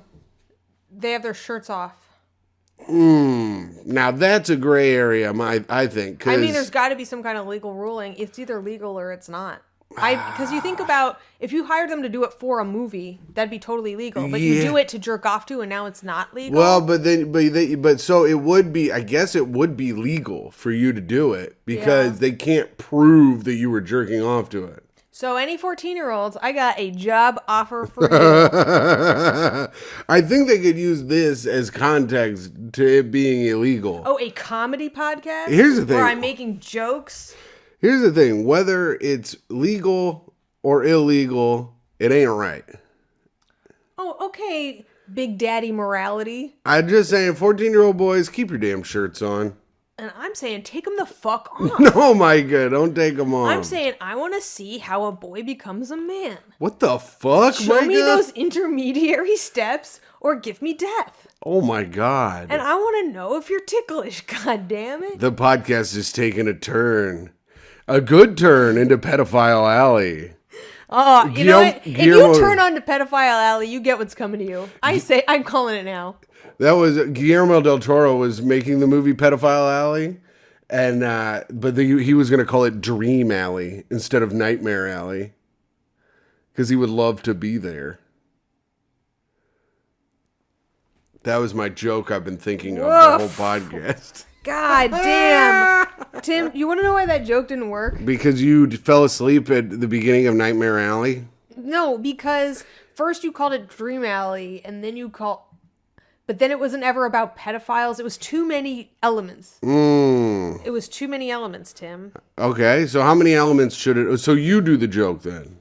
Speaker 2: They have their shirts off.
Speaker 1: Now that's a gray area, I think.
Speaker 2: I mean, there's got to be some kind of legal ruling. It's either legal or it's not. Because you think about, if you hired them to do it for a movie, that'd be totally legal. But you do it to jerk off to, and now it's not legal.
Speaker 1: Well, but so it would be. I guess it would be legal for you to do it because they can't prove that you were jerking off to it.
Speaker 2: So any 14-year-olds, I got a job offer for you.
Speaker 1: I think they could use this as context to it being illegal.
Speaker 2: Oh, a comedy podcast?
Speaker 1: Here's the thing.
Speaker 2: Where I'm making jokes?
Speaker 1: Here's the thing. Whether it's legal or illegal, it ain't right.
Speaker 2: Oh, okay, Big Daddy morality.
Speaker 1: I'm just saying, 14-year-old boys, keep your damn shirts on.
Speaker 2: And I'm saying, take them the fuck off.
Speaker 1: No, Myka, don't take them off.
Speaker 2: I'm saying, I want to see how a boy becomes a man.
Speaker 1: What the fuck,
Speaker 2: Show
Speaker 1: Myka?
Speaker 2: me those intermediary steps or give me death.
Speaker 1: Oh my God.
Speaker 2: And I want to know if you're ticklish, god damn it.
Speaker 1: The podcast is taking a turn. A good turn into Pedophile Alley.
Speaker 2: Oh, you know what? If you turn on to Pedophile Alley, you get what's coming to you. I'm calling it now.
Speaker 1: That was Guillermo del Toro was making the movie Pedophile Alley, and he was going to call it Dream Alley instead of Nightmare Alley because he would love to be there. That was my joke I've been thinking of the whole podcast.
Speaker 2: God damn. Tim, you want to know why that joke didn't work?
Speaker 1: Because you fell asleep at the beginning of Nightmare Alley?
Speaker 2: No, because first you called it Dream Alley, and then but then it wasn't ever about pedophiles. It was too many elements. It was too many elements, Tim.
Speaker 1: Okay, so how many elements should it... So you do the joke then.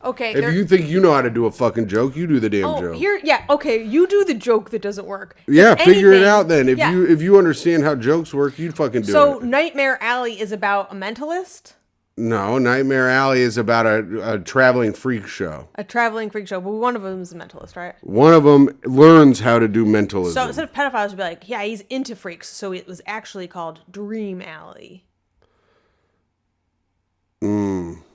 Speaker 2: Okay.
Speaker 1: If you think you know how to do a fucking joke, you do the damn joke.
Speaker 2: Okay, you do the joke that doesn't work.
Speaker 1: Yeah, figure it out then. If you understand how jokes work, you'd fucking do it.
Speaker 2: So Nightmare Alley is about a mentalist?
Speaker 1: No, Nightmare Alley is about a traveling freak show.
Speaker 2: A traveling freak show, but one of them is a mentalist, right?
Speaker 1: One of them learns how to do mentalism.
Speaker 2: So instead of pedophiles, would be like, yeah, he's into freaks, so it was actually called Dream Alley.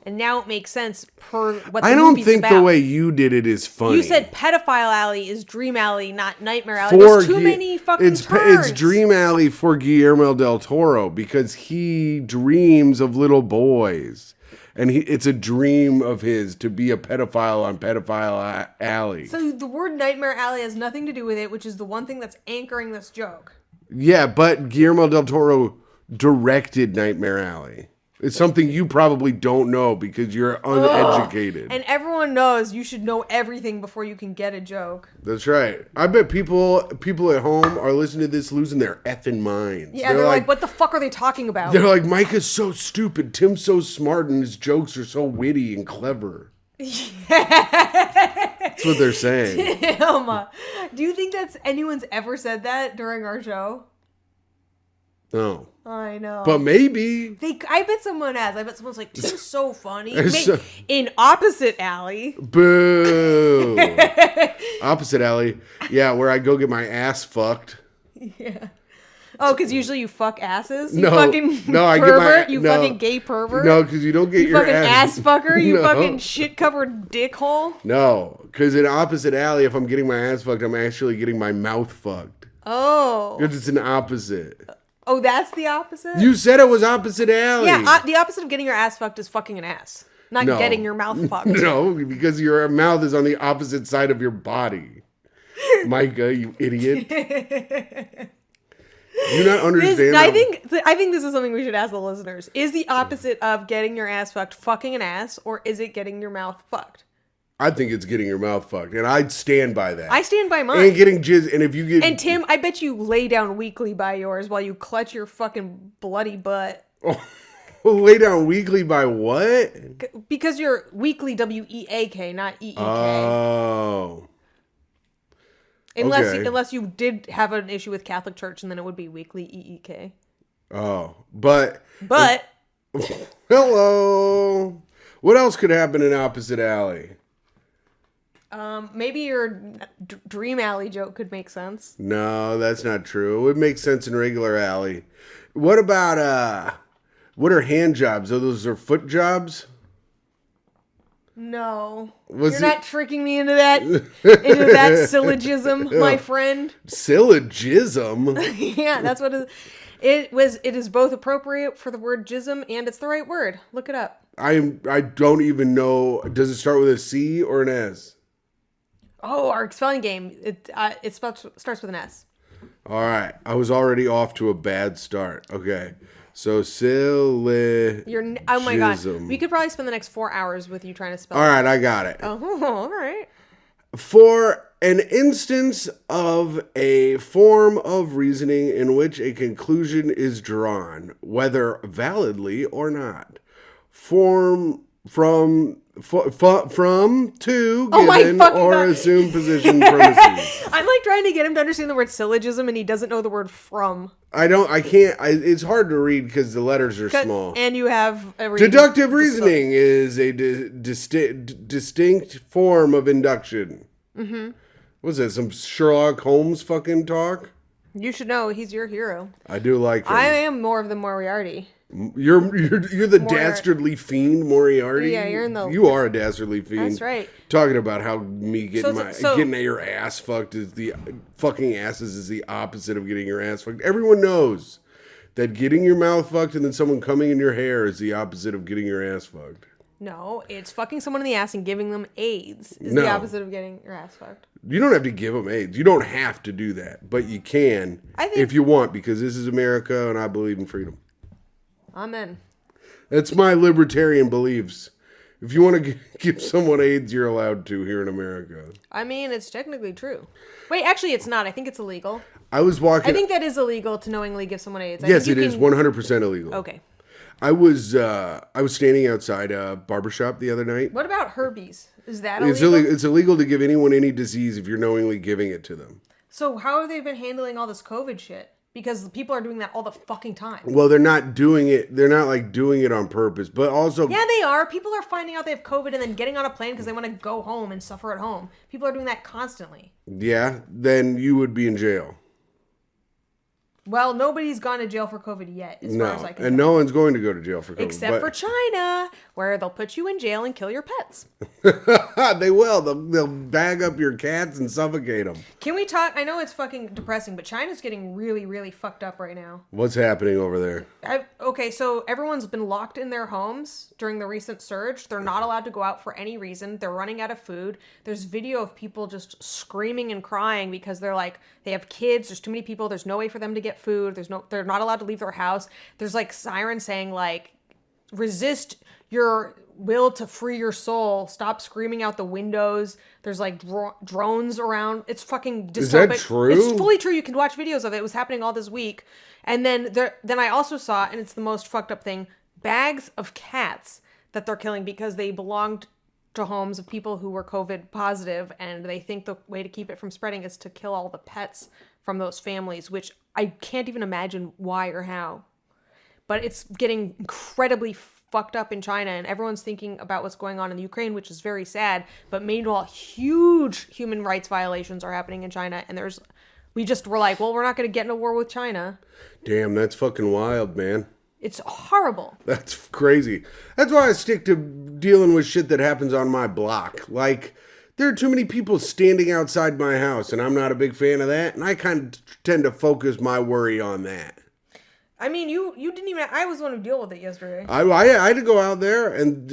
Speaker 2: And now it makes sense per what the
Speaker 1: I don't
Speaker 2: movie's
Speaker 1: think
Speaker 2: about.
Speaker 1: the way you did it is funny.
Speaker 2: You said Pedophile Alley is Dream Alley, not Nightmare Alley. There's too many fucking turns.
Speaker 1: It's Dream Alley for Guillermo del Toro because he dreams of little boys. And it's a dream of his to be a pedophile on Pedophile Alley.
Speaker 2: So the word Nightmare Alley has nothing to do with it, which is the one thing that's anchoring this joke.
Speaker 1: Yeah, but Guillermo del Toro directed Nightmare Alley. It's something you probably don't know because you're uneducated.
Speaker 2: And everyone knows you should know everything before you can get a joke.
Speaker 1: That's right. I bet people at home are listening to this losing their effing minds.
Speaker 2: Yeah, they're like, what the fuck are they talking about?
Speaker 1: They're like, Myka's so stupid, Tim's so smart, and his jokes are so witty and clever. That's what they're saying.
Speaker 2: Damn. Do you think anyone's ever said that during our show?
Speaker 1: No.
Speaker 2: I know.
Speaker 1: But maybe.
Speaker 2: I bet someone has. I bet someone's like, Tim's so funny. In Opposite Alley.
Speaker 1: Boo. Opposite Alley. Yeah, where I go get my ass fucked.
Speaker 2: Yeah. Oh, because usually you fuck asses?
Speaker 1: No.
Speaker 2: Fucking pervert? Fucking gay pervert?
Speaker 1: No, because you don't get your
Speaker 2: fucking ass fucker? You
Speaker 1: No.
Speaker 2: fucking shit-covered dickhole?
Speaker 1: No, because in Opposite Alley, if I'm getting my ass fucked, I'm actually getting my mouth fucked.
Speaker 2: Oh.
Speaker 1: Because it's an opposite.
Speaker 2: Oh, that's the opposite?
Speaker 1: You said it was Opposite Alley.
Speaker 2: Yeah, the opposite of getting your ass fucked is fucking an ass. Not getting your mouth fucked.
Speaker 1: No, because your mouth is on the opposite side of your body. Myka, you idiot. You not understand?
Speaker 2: I think this is something we should ask the listeners. Is the opposite of getting your ass fucked fucking an ass, or is it getting your mouth fucked?
Speaker 1: I think it's getting your mouth fucked, and I'd stand by that.
Speaker 2: I stand by mine.
Speaker 1: And getting jizz, and if you get...
Speaker 2: And Tim, I bet you lay down weekly by yours while you clutch your fucking bloody butt.
Speaker 1: Oh, lay down weekly by what?
Speaker 2: Because you're weekly W-E-A-K, not E-E-K.
Speaker 1: Oh.
Speaker 2: Unless you did have an issue with Catholic Church, and then it would be weekly E-E-K.
Speaker 1: Oh. But...
Speaker 2: Hello.
Speaker 1: What else could happen in Opposite Alley?
Speaker 2: Maybe your Dream Alley joke could make sense.
Speaker 1: No, that's not true. It would make sense in regular alley. What about, what are hand jobs? Oh, those are foot jobs?
Speaker 2: No.
Speaker 1: Was
Speaker 2: You're
Speaker 1: it-
Speaker 2: not tricking me into that syllogism, my friend.
Speaker 1: Syllogism?
Speaker 2: Yeah, that's what it was. It is both appropriate for the word jism and it's the right word. Look it up.
Speaker 1: I don't even know. Does it start with a C or an S?
Speaker 2: Oh, our spelling game. It starts with an S.
Speaker 1: All right. I was already off to a bad start. Okay. So syllogism.
Speaker 2: Oh my god. We could probably spend the next 4 hours with you trying to spell
Speaker 1: All right, I got it.
Speaker 2: Oh, all right.
Speaker 1: For an instance of a form of reasoning in which a conclusion is drawn, whether validly or not, from to
Speaker 2: Oh my
Speaker 1: given
Speaker 2: fucking
Speaker 1: or
Speaker 2: God.
Speaker 1: assumed position premises.
Speaker 2: I'm like trying to get him to understand the word syllogism and he doesn't know the word from.
Speaker 1: I can't. It's hard to read because the letters are small.
Speaker 2: And you have a
Speaker 1: Deductive reasoning is a distinct form of induction. Mm-hmm. What's that? Some Sherlock Holmes fucking talk?
Speaker 2: You should know he's your hero.
Speaker 1: I do like him.
Speaker 2: I am more of the Moriarty.
Speaker 1: You're the dastardly fiend Moriarty.
Speaker 2: Yeah, you're in the.
Speaker 1: You are a dastardly fiend.
Speaker 2: That's right.
Speaker 1: Talking about how me getting
Speaker 2: So-
Speaker 1: getting your ass fucked is the fucking asses is the opposite of getting your ass fucked. Everyone knows that getting your mouth fucked and then someone coming in your hair is the opposite of getting your ass fucked.
Speaker 2: No, it's fucking someone in the ass and giving them AIDS is
Speaker 1: No.
Speaker 2: the opposite of getting your ass fucked.
Speaker 1: You don't have to give them AIDS. You don't have to do that, but you can if you want because this is America and I believe in freedom.
Speaker 2: Amen.
Speaker 1: That's my libertarian beliefs. If you want to give someone AIDS, you're allowed to here in America.
Speaker 2: I mean, it's technically true. Wait, actually, it's not. I think it's illegal.
Speaker 1: I was walking.
Speaker 2: I think that is illegal to knowingly give someone AIDS.
Speaker 1: Yes, it is 100% illegal.
Speaker 2: Okay.
Speaker 1: I was standing outside a barbershop the other night.
Speaker 2: What about herpes? Is that
Speaker 1: It's
Speaker 2: illegal?
Speaker 1: illegal. It's illegal to give anyone any disease if you're knowingly giving it to them.
Speaker 2: So how have they been handling all this COVID shit? Because people are doing that all the fucking time.
Speaker 1: Well, they're not doing it. They're not like doing it on purpose, but also
Speaker 2: Yeah, they are. People are finding out they have COVID and then getting on a plane because they want to go home and suffer at home. People are doing that constantly.
Speaker 1: yeah, then you would be in jail.
Speaker 2: Well, nobody's gone to jail for COVID yet, as far as I can
Speaker 1: and
Speaker 2: tell.
Speaker 1: no one's going to go to jail for COVID.
Speaker 2: Except for China, where they'll put you in jail and kill your pets.
Speaker 1: They will. They'll bag up your cats and suffocate them.
Speaker 2: Can we talk? I know it's fucking depressing, but China's getting really, really fucked up right now.
Speaker 1: What's happening over there?
Speaker 2: Okay, so everyone's been locked in their homes during the recent surge. They're not allowed to go out for any reason. They're running out of food. There's video of people just screaming and crying because they're like, they have kids. There's too many people. There's no way for them to get food. They're not allowed to leave their house. There's like sirens saying like, resist your will to free your soul. Stop screaming out the windows. There's like drones around. It's fucking dystopic.
Speaker 1: Is that true?
Speaker 2: It's fully true. You can watch videos of it. It was happening all this week. And then I also saw, and it's the most fucked up thing, bags of cats that they're killing because they belonged to homes of people who were COVID positive, and they think the way to keep it from spreading is to kill all the pets from those families, which I can't even imagine why or how. But it's getting incredibly fucked up in China, and everyone's thinking about what's going on in the Ukraine, which is very sad. But meanwhile, huge human rights violations are happening in China, and we just were like, well, we're not going to get in a war with China.
Speaker 1: Damn, that's fucking wild, man.
Speaker 2: It's horrible.
Speaker 1: That's crazy. That's why I stick to dealing with shit that happens on my block. Like, there are too many people standing outside my house, and I'm not a big fan of that, and I kind of tend to focus my worry on that.
Speaker 2: I mean, you didn't even... I was the one who dealt with it yesterday.
Speaker 1: I had to go out there, and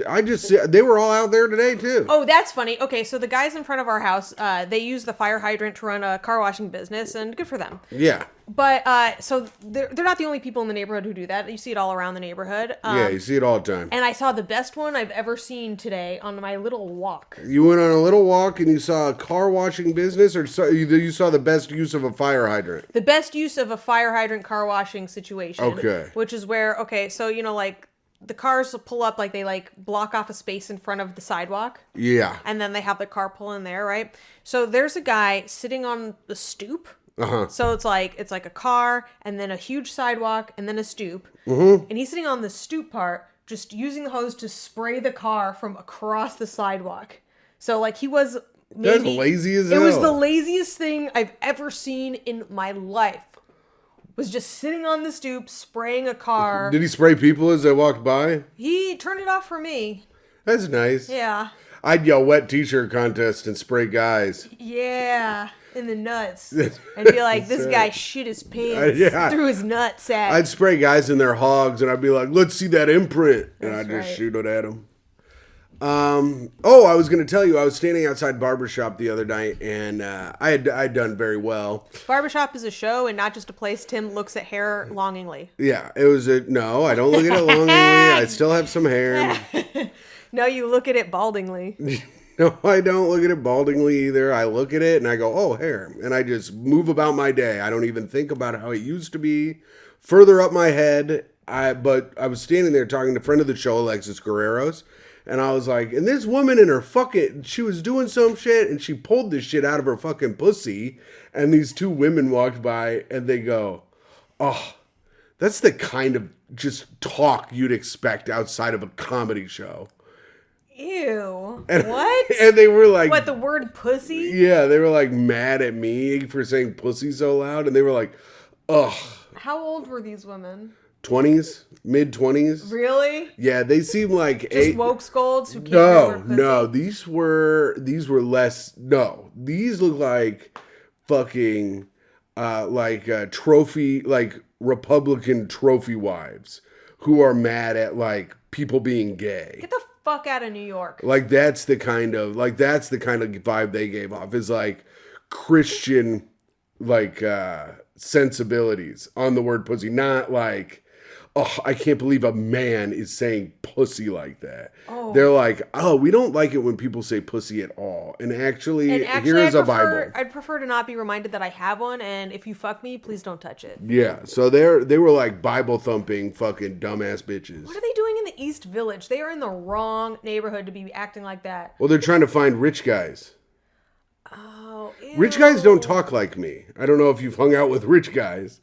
Speaker 1: they were all out there today, too.
Speaker 2: Oh, that's funny. Okay, so the guys in front of our house, they use the fire hydrant to run a car washing business, and good for them.
Speaker 1: Yeah.
Speaker 2: But, so they're not the only people in the neighborhood who do that. You see it all around the neighborhood.
Speaker 1: Yeah, you see it all the time.
Speaker 2: And I saw the best one I've ever seen today on my little walk.
Speaker 1: You went on a little walk and you saw a car washing business, or you saw the best use of a fire hydrant?
Speaker 2: The best use of a fire hydrant car washing situation.
Speaker 1: Okay.
Speaker 2: Which is where, so, like, the cars will pull up, like, they, like, block off a space in front of the sidewalk.
Speaker 1: Yeah.
Speaker 2: And then they have the car pull in there, right? So there's a guy sitting on the stoop.
Speaker 1: Uh-huh.
Speaker 2: So it's like a car, and then a huge sidewalk, and then a stoop. Mm-hmm. And he's sitting on the stoop part, just using the hose to spray the car from across the sidewalk. So, like, he was
Speaker 1: That's lazy as hell.
Speaker 2: It was the laziest thing I've ever seen in my life. Was just sitting on the stoop, spraying a car.
Speaker 1: Did he spray people as they walked by?
Speaker 2: He turned it off for me.
Speaker 1: That's nice.
Speaker 2: Yeah.
Speaker 1: I'd yell wet t-shirt contest and spray guys.
Speaker 2: Yeah, in the nuts. And be like, this guy shit his pants through his nut sack.
Speaker 1: I'd spray guys in their hogs, and I'd be like, let's see that imprint. And
Speaker 2: That's
Speaker 1: I'd just
Speaker 2: right.
Speaker 1: shoot it at them. I was going to tell you, I was standing outside barbershop the other night, and I'd done very well.
Speaker 2: Barbershop is a show and not just a place Tim looks at hair longingly.
Speaker 1: Yeah, it was no, I don't look at it longingly. I still have some hair.
Speaker 2: No, you look at it baldingly.
Speaker 1: No, I don't look at it baldingly either. I look at it and I go, oh, hair. And I just move about my day. I don't even think about how it used to be. Further up my head, but I was standing there talking to a friend of the show, Alexis Guerreros. And I was like, and this woman in her she was doing some shit and she pulled this shit out of her fucking pussy. And these two women walked by and they go, oh, that's the kind of just talk you'd expect outside of a comedy show.
Speaker 2: Ew.
Speaker 1: And,
Speaker 2: what?
Speaker 1: And they were like...
Speaker 2: What, the word pussy?
Speaker 1: Yeah, they were like mad at me for saying pussy so loud. And they were like, ugh.
Speaker 2: How old were these women?
Speaker 1: 20s? Mid-20s?
Speaker 2: Really?
Speaker 1: Yeah, they seem like...
Speaker 2: Just woke scolds who can't remember pussy?
Speaker 1: No, these were less... No, these look like fucking... trophy... Like Republican trophy wives who are mad at like people being gay.
Speaker 2: Get the fuck out of New York.
Speaker 1: Like that's the kind of vibe they gave off, is like Christian sensibilities on the word pussy, not like, oh, I can't believe a man is saying pussy like that. Oh. They're like, oh, we don't like it when people say pussy at all. And actually here's a Bible.
Speaker 2: I'd prefer to not be reminded that I have one, and if you fuck me, please don't touch it.
Speaker 1: Yeah, so they were like Bible thumping fucking dumbass bitches.
Speaker 2: What are they doing in the East Village? They are in the wrong neighborhood to be acting like that.
Speaker 1: Well, they're trying to find rich guys.
Speaker 2: Oh, ew.
Speaker 1: Rich guys don't talk like me. I don't know if you've hung out with rich guys,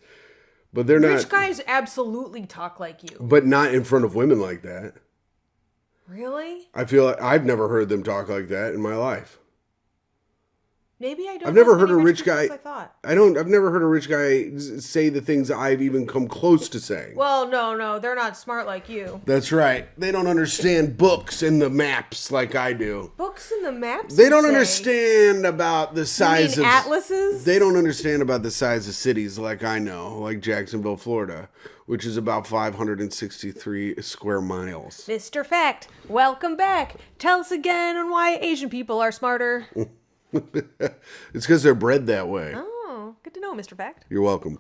Speaker 1: but they're not.
Speaker 2: Rich guys absolutely talk like you.
Speaker 1: But not in front of women like that.
Speaker 2: Really?
Speaker 1: I feel like I've never heard them talk like that in my life.
Speaker 2: Maybe I don't.
Speaker 1: I've never heard a
Speaker 2: rich
Speaker 1: rich guy.
Speaker 2: I thought.
Speaker 1: I've never heard a rich guy say the things I've even come close to saying.
Speaker 2: Well, no, they're not smart like you.
Speaker 1: That's right. They don't understand books and the maps like I do.
Speaker 2: Books and the maps?
Speaker 1: They don't understand about the size
Speaker 2: you mean
Speaker 1: of
Speaker 2: atlases.
Speaker 1: They don't understand about the size of cities like I know, like Jacksonville, Florida, which is about 563 square miles.
Speaker 2: Mr. Fact, welcome back. Tell us again on why Asian people are smarter.
Speaker 1: It's because they're bred that way.
Speaker 2: Oh, good to know, Mr. Fact.
Speaker 1: You're welcome.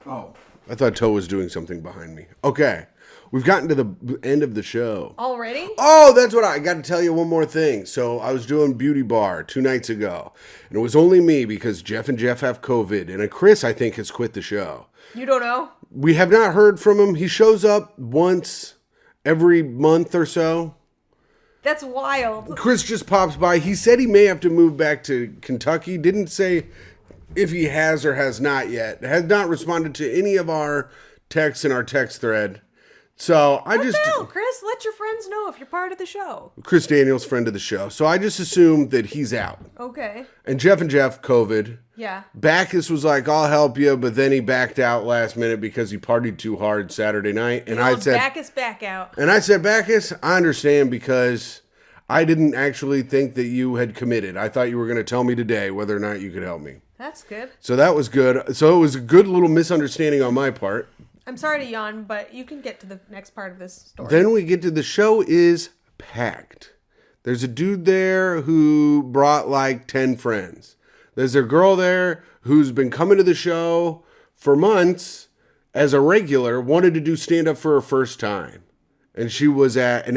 Speaker 1: Oh, I thought Toe was doing something behind me. Okay, we've gotten to the end of the show.
Speaker 2: Already?
Speaker 1: Oh, that's what I got to tell you one more thing. So I was doing Beauty Bar 2 nights ago, and it was only me because Jeff and Jeff have COVID, and Chris, I think, has quit the show.
Speaker 2: You don't know?
Speaker 1: We have not heard from him. He shows up once every month or so.
Speaker 2: That's wild.
Speaker 1: Chris just pops by. He said he may have to move back to Kentucky. Didn't say if he has or has not yet. Has not responded to any of our texts in our text thread. So I just...
Speaker 2: No, Chris, let your friends know if you're part of the show.
Speaker 1: Chris Daniels, friend of the show. So I just assumed that he's out.
Speaker 2: Okay.
Speaker 1: And Jeff, COVID.
Speaker 2: Yeah.
Speaker 1: Bacchus was like, I'll help you, but then he backed out last minute because he partied too hard Saturday night. And I said...
Speaker 2: Bacchus back out.
Speaker 1: And I said, Bacchus, I understand because I didn't actually think that you had committed. I thought you were going to tell me today whether or not you could help me.
Speaker 2: That's good.
Speaker 1: So that was good. So it was a good little misunderstanding on my part.
Speaker 2: I'm sorry to yawn, but you can get to the next part of this story.
Speaker 1: Then we get to the show is packed. There's a dude there who brought like 10 friends. There's a girl there who's been coming to the show for months as a regular, wanted to do stand-up for her first time. And it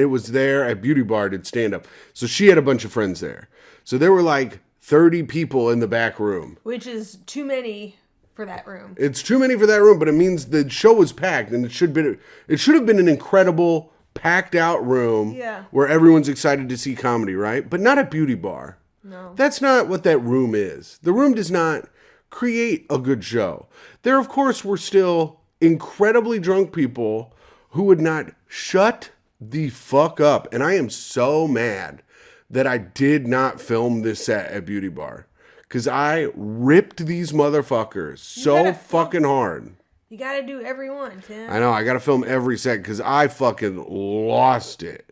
Speaker 1: was there at Beauty Bar did stand-up. So she had a bunch of friends there. So there were like 30 people in the back room.
Speaker 2: Which is too many for that room.
Speaker 1: It's too many for that room, but it means the show was packed, and it should have been an incredible packed out room where everyone's excited to see comedy, right? But not a Beauty Bar.
Speaker 2: No.
Speaker 1: That's not what that room is. The room does not create a good show. There, of course, were still incredibly drunk people who would not shut the fuck up. And I am so mad that I did not film this set at Beauty Bar. Because I ripped these motherfuckers so fucking hard.
Speaker 2: You gotta do every one, Tim.
Speaker 1: I know, I gotta film every set because I fucking lost it.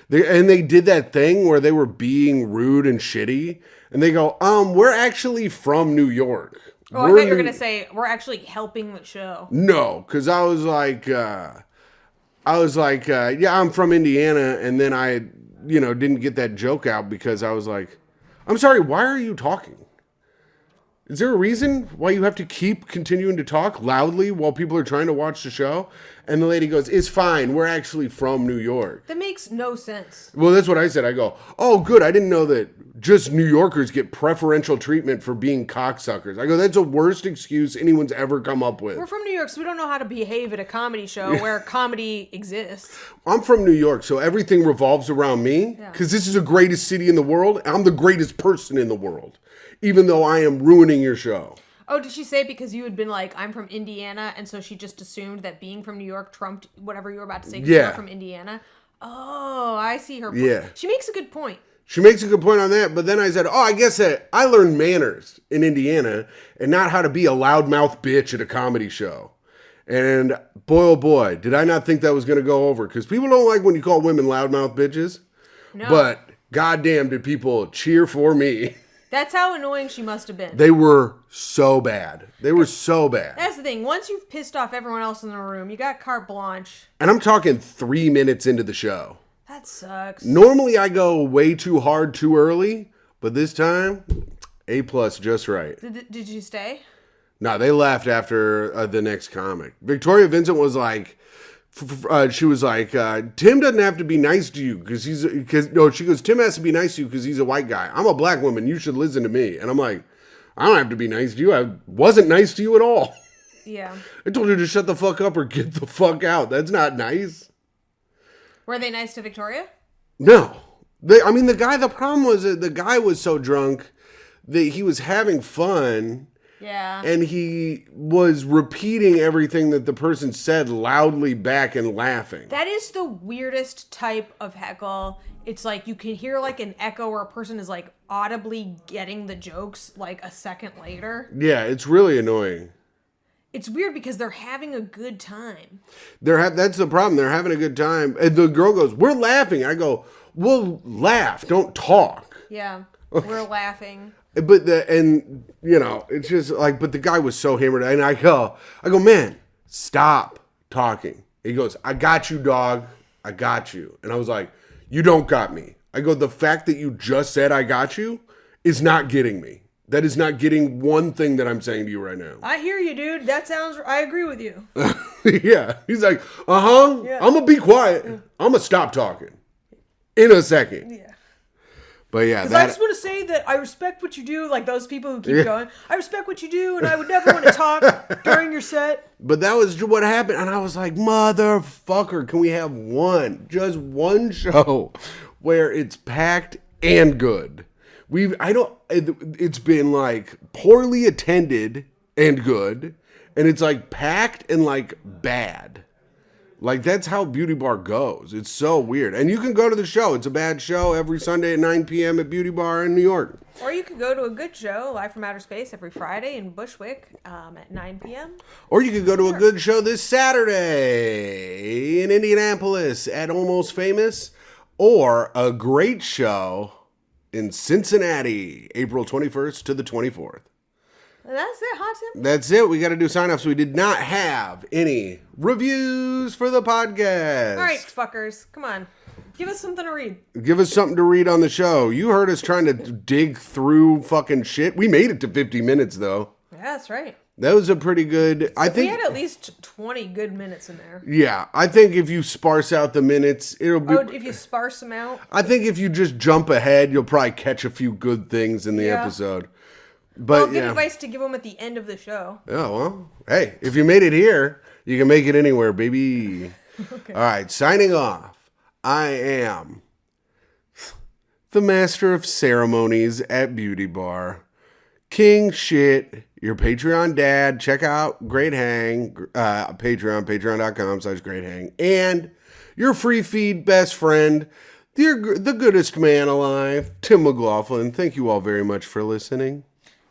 Speaker 1: They did that thing where they were being rude and shitty, and they go, we're actually from New York.
Speaker 2: Oh, I thought you were going to say, we're actually helping the show.
Speaker 1: No, because I was like, yeah, I'm from Indiana, and then I, didn't get that joke out because I was like, I'm sorry, why are you talking? Is there a reason why you have to keep continuing to talk loudly while people are trying to watch the show? And the lady goes, it's fine. We're actually from New York.
Speaker 2: That makes no sense.
Speaker 1: Well, that's what I said. I go, oh, good. I didn't know that just New Yorkers get preferential treatment for being cocksuckers. I go, that's the worst excuse anyone's ever come up with.
Speaker 2: We're from New York, so we don't know how to behave at a comedy show where comedy exists.
Speaker 1: I'm from New York, so everything revolves around me because this is the greatest city in the world. I'm the greatest person in the world, even though I am ruining your show.
Speaker 2: Oh, did she say because you had been like, I'm from Indiana, and so she just assumed that being from New York trumped whatever you were about to say because you were from Indiana? Oh, I see her point.
Speaker 1: Yeah.
Speaker 2: She makes a good point.
Speaker 1: She makes a good point on that, but then I said, I guess that I learned manners in Indiana and not how to be a loudmouth bitch at a comedy show. And boy, oh boy, did I not think that was going to go over. Because people don't like when you call women loudmouth bitches.
Speaker 2: No.
Speaker 1: But goddamn did people cheer for me.
Speaker 2: That's how annoying she must have been.
Speaker 1: They were so bad. They were so bad.
Speaker 2: That's the thing. Once you've pissed off everyone else in the room, you got carte blanche.
Speaker 1: And I'm talking 3 minutes into the show.
Speaker 2: That sucks.
Speaker 1: Normally I go way too hard too early, but this time, A+ just right.
Speaker 2: Did you stay?
Speaker 1: No, they left after the next comic. Victoria Vincent was like, she was like, Tim doesn't have to be nice to you she goes, Tim has to be nice to you because he's a white guy. I'm a black woman. You should listen to me. And I'm like, I don't have to be nice to you. I wasn't nice to you at all.
Speaker 2: Yeah.
Speaker 1: I told you to shut the fuck up or get the fuck out. That's not nice.
Speaker 2: Were they nice to Victoria?
Speaker 1: No. The problem was that the guy was so drunk that he was having fun.
Speaker 2: Yeah.
Speaker 1: And he was repeating everything that the person said loudly back and laughing.
Speaker 2: That is the weirdest type of heckle. It's like you can hear like an echo where a person is like audibly getting the jokes like a second later.
Speaker 1: Yeah, it's really annoying.
Speaker 2: It's weird because they're having a good time.
Speaker 1: That's the problem. They're having a good time. And the girl goes, we're laughing. I go, we'll laugh. Don't talk.
Speaker 2: Yeah, we're laughing.
Speaker 1: But it's just like, but the guy was so hammered. And I go, man, stop talking. He goes, I got you, dog. I got you. And I was like, you don't got me. I go, the fact that you just said I got you is not getting me. That is not getting one thing that I'm saying to you right now.
Speaker 2: I hear you, dude. I agree with you.
Speaker 1: Yeah. He's like, yeah. I'm going to be quiet. Yeah. I'm going to stop talking in a second.
Speaker 2: Yeah.
Speaker 1: But yeah,
Speaker 2: because I just want to say that I respect what you do. Like those people who keep going, I respect what you do, and I would never want to talk during your set.
Speaker 1: But that was what happened, and I was like, motherfucker, can we have just one show where it's packed and good? It's been like poorly attended and good, and it's like packed and like bad. Like, that's how Beauty Bar goes. It's so weird. And you can go to the show. It's a bad show every Sunday at 9 p.m. at Beauty Bar in New York.
Speaker 2: Or you could go to a good show, Live from Outer Space, every Friday in Bushwick at 9 p.m.
Speaker 1: Or you could go to a good show this Saturday in Indianapolis at Almost Famous. Or a great show in Cincinnati, April 21st to the 24th.
Speaker 2: That's it, Hot Tim?
Speaker 1: That's it. We got to do sign-offs. We did not have any reviews for the podcast.
Speaker 2: All right, fuckers. Come on. Give us something to read.
Speaker 1: Give us something to read on the show. You heard us trying to dig through fucking shit. We made it to 50 minutes, though.
Speaker 2: Yeah, that's right.
Speaker 1: That was a pretty good... I think
Speaker 2: we had at least 20 good minutes in there.
Speaker 1: Yeah. I think if you sparse out the minutes, it'll be...
Speaker 2: Oh, if you sparse them out?
Speaker 1: I think if you just jump ahead, you'll probably catch a few good things in the episode. But
Speaker 2: good advice to give them at the end of the show.
Speaker 1: Oh, well, hey, if you made it here, you can make it anywhere, baby. Okay. All right, signing off. I am the master of ceremonies at Beauty Bar. King shit, your Patreon dad. Check out Great Hang, patreon.com/Great Hang. And your free feed best friend, the goodest man alive, Tim McLaughlin. Thank you all very much for listening.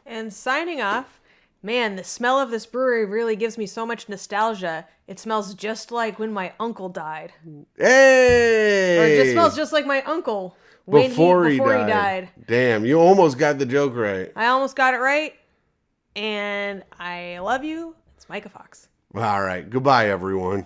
Speaker 2: And signing off, Man, the smell of this brewery really gives me so much nostalgia. It smells just like when my uncle died.
Speaker 1: Hey!
Speaker 2: Or it just smells just like my uncle when
Speaker 1: Before he
Speaker 2: he
Speaker 1: died.
Speaker 2: died.
Speaker 1: Damn, you almost got the joke right.
Speaker 2: I almost got it right. And I love you. It's Myka Fox.
Speaker 1: All right. Goodbye, everyone.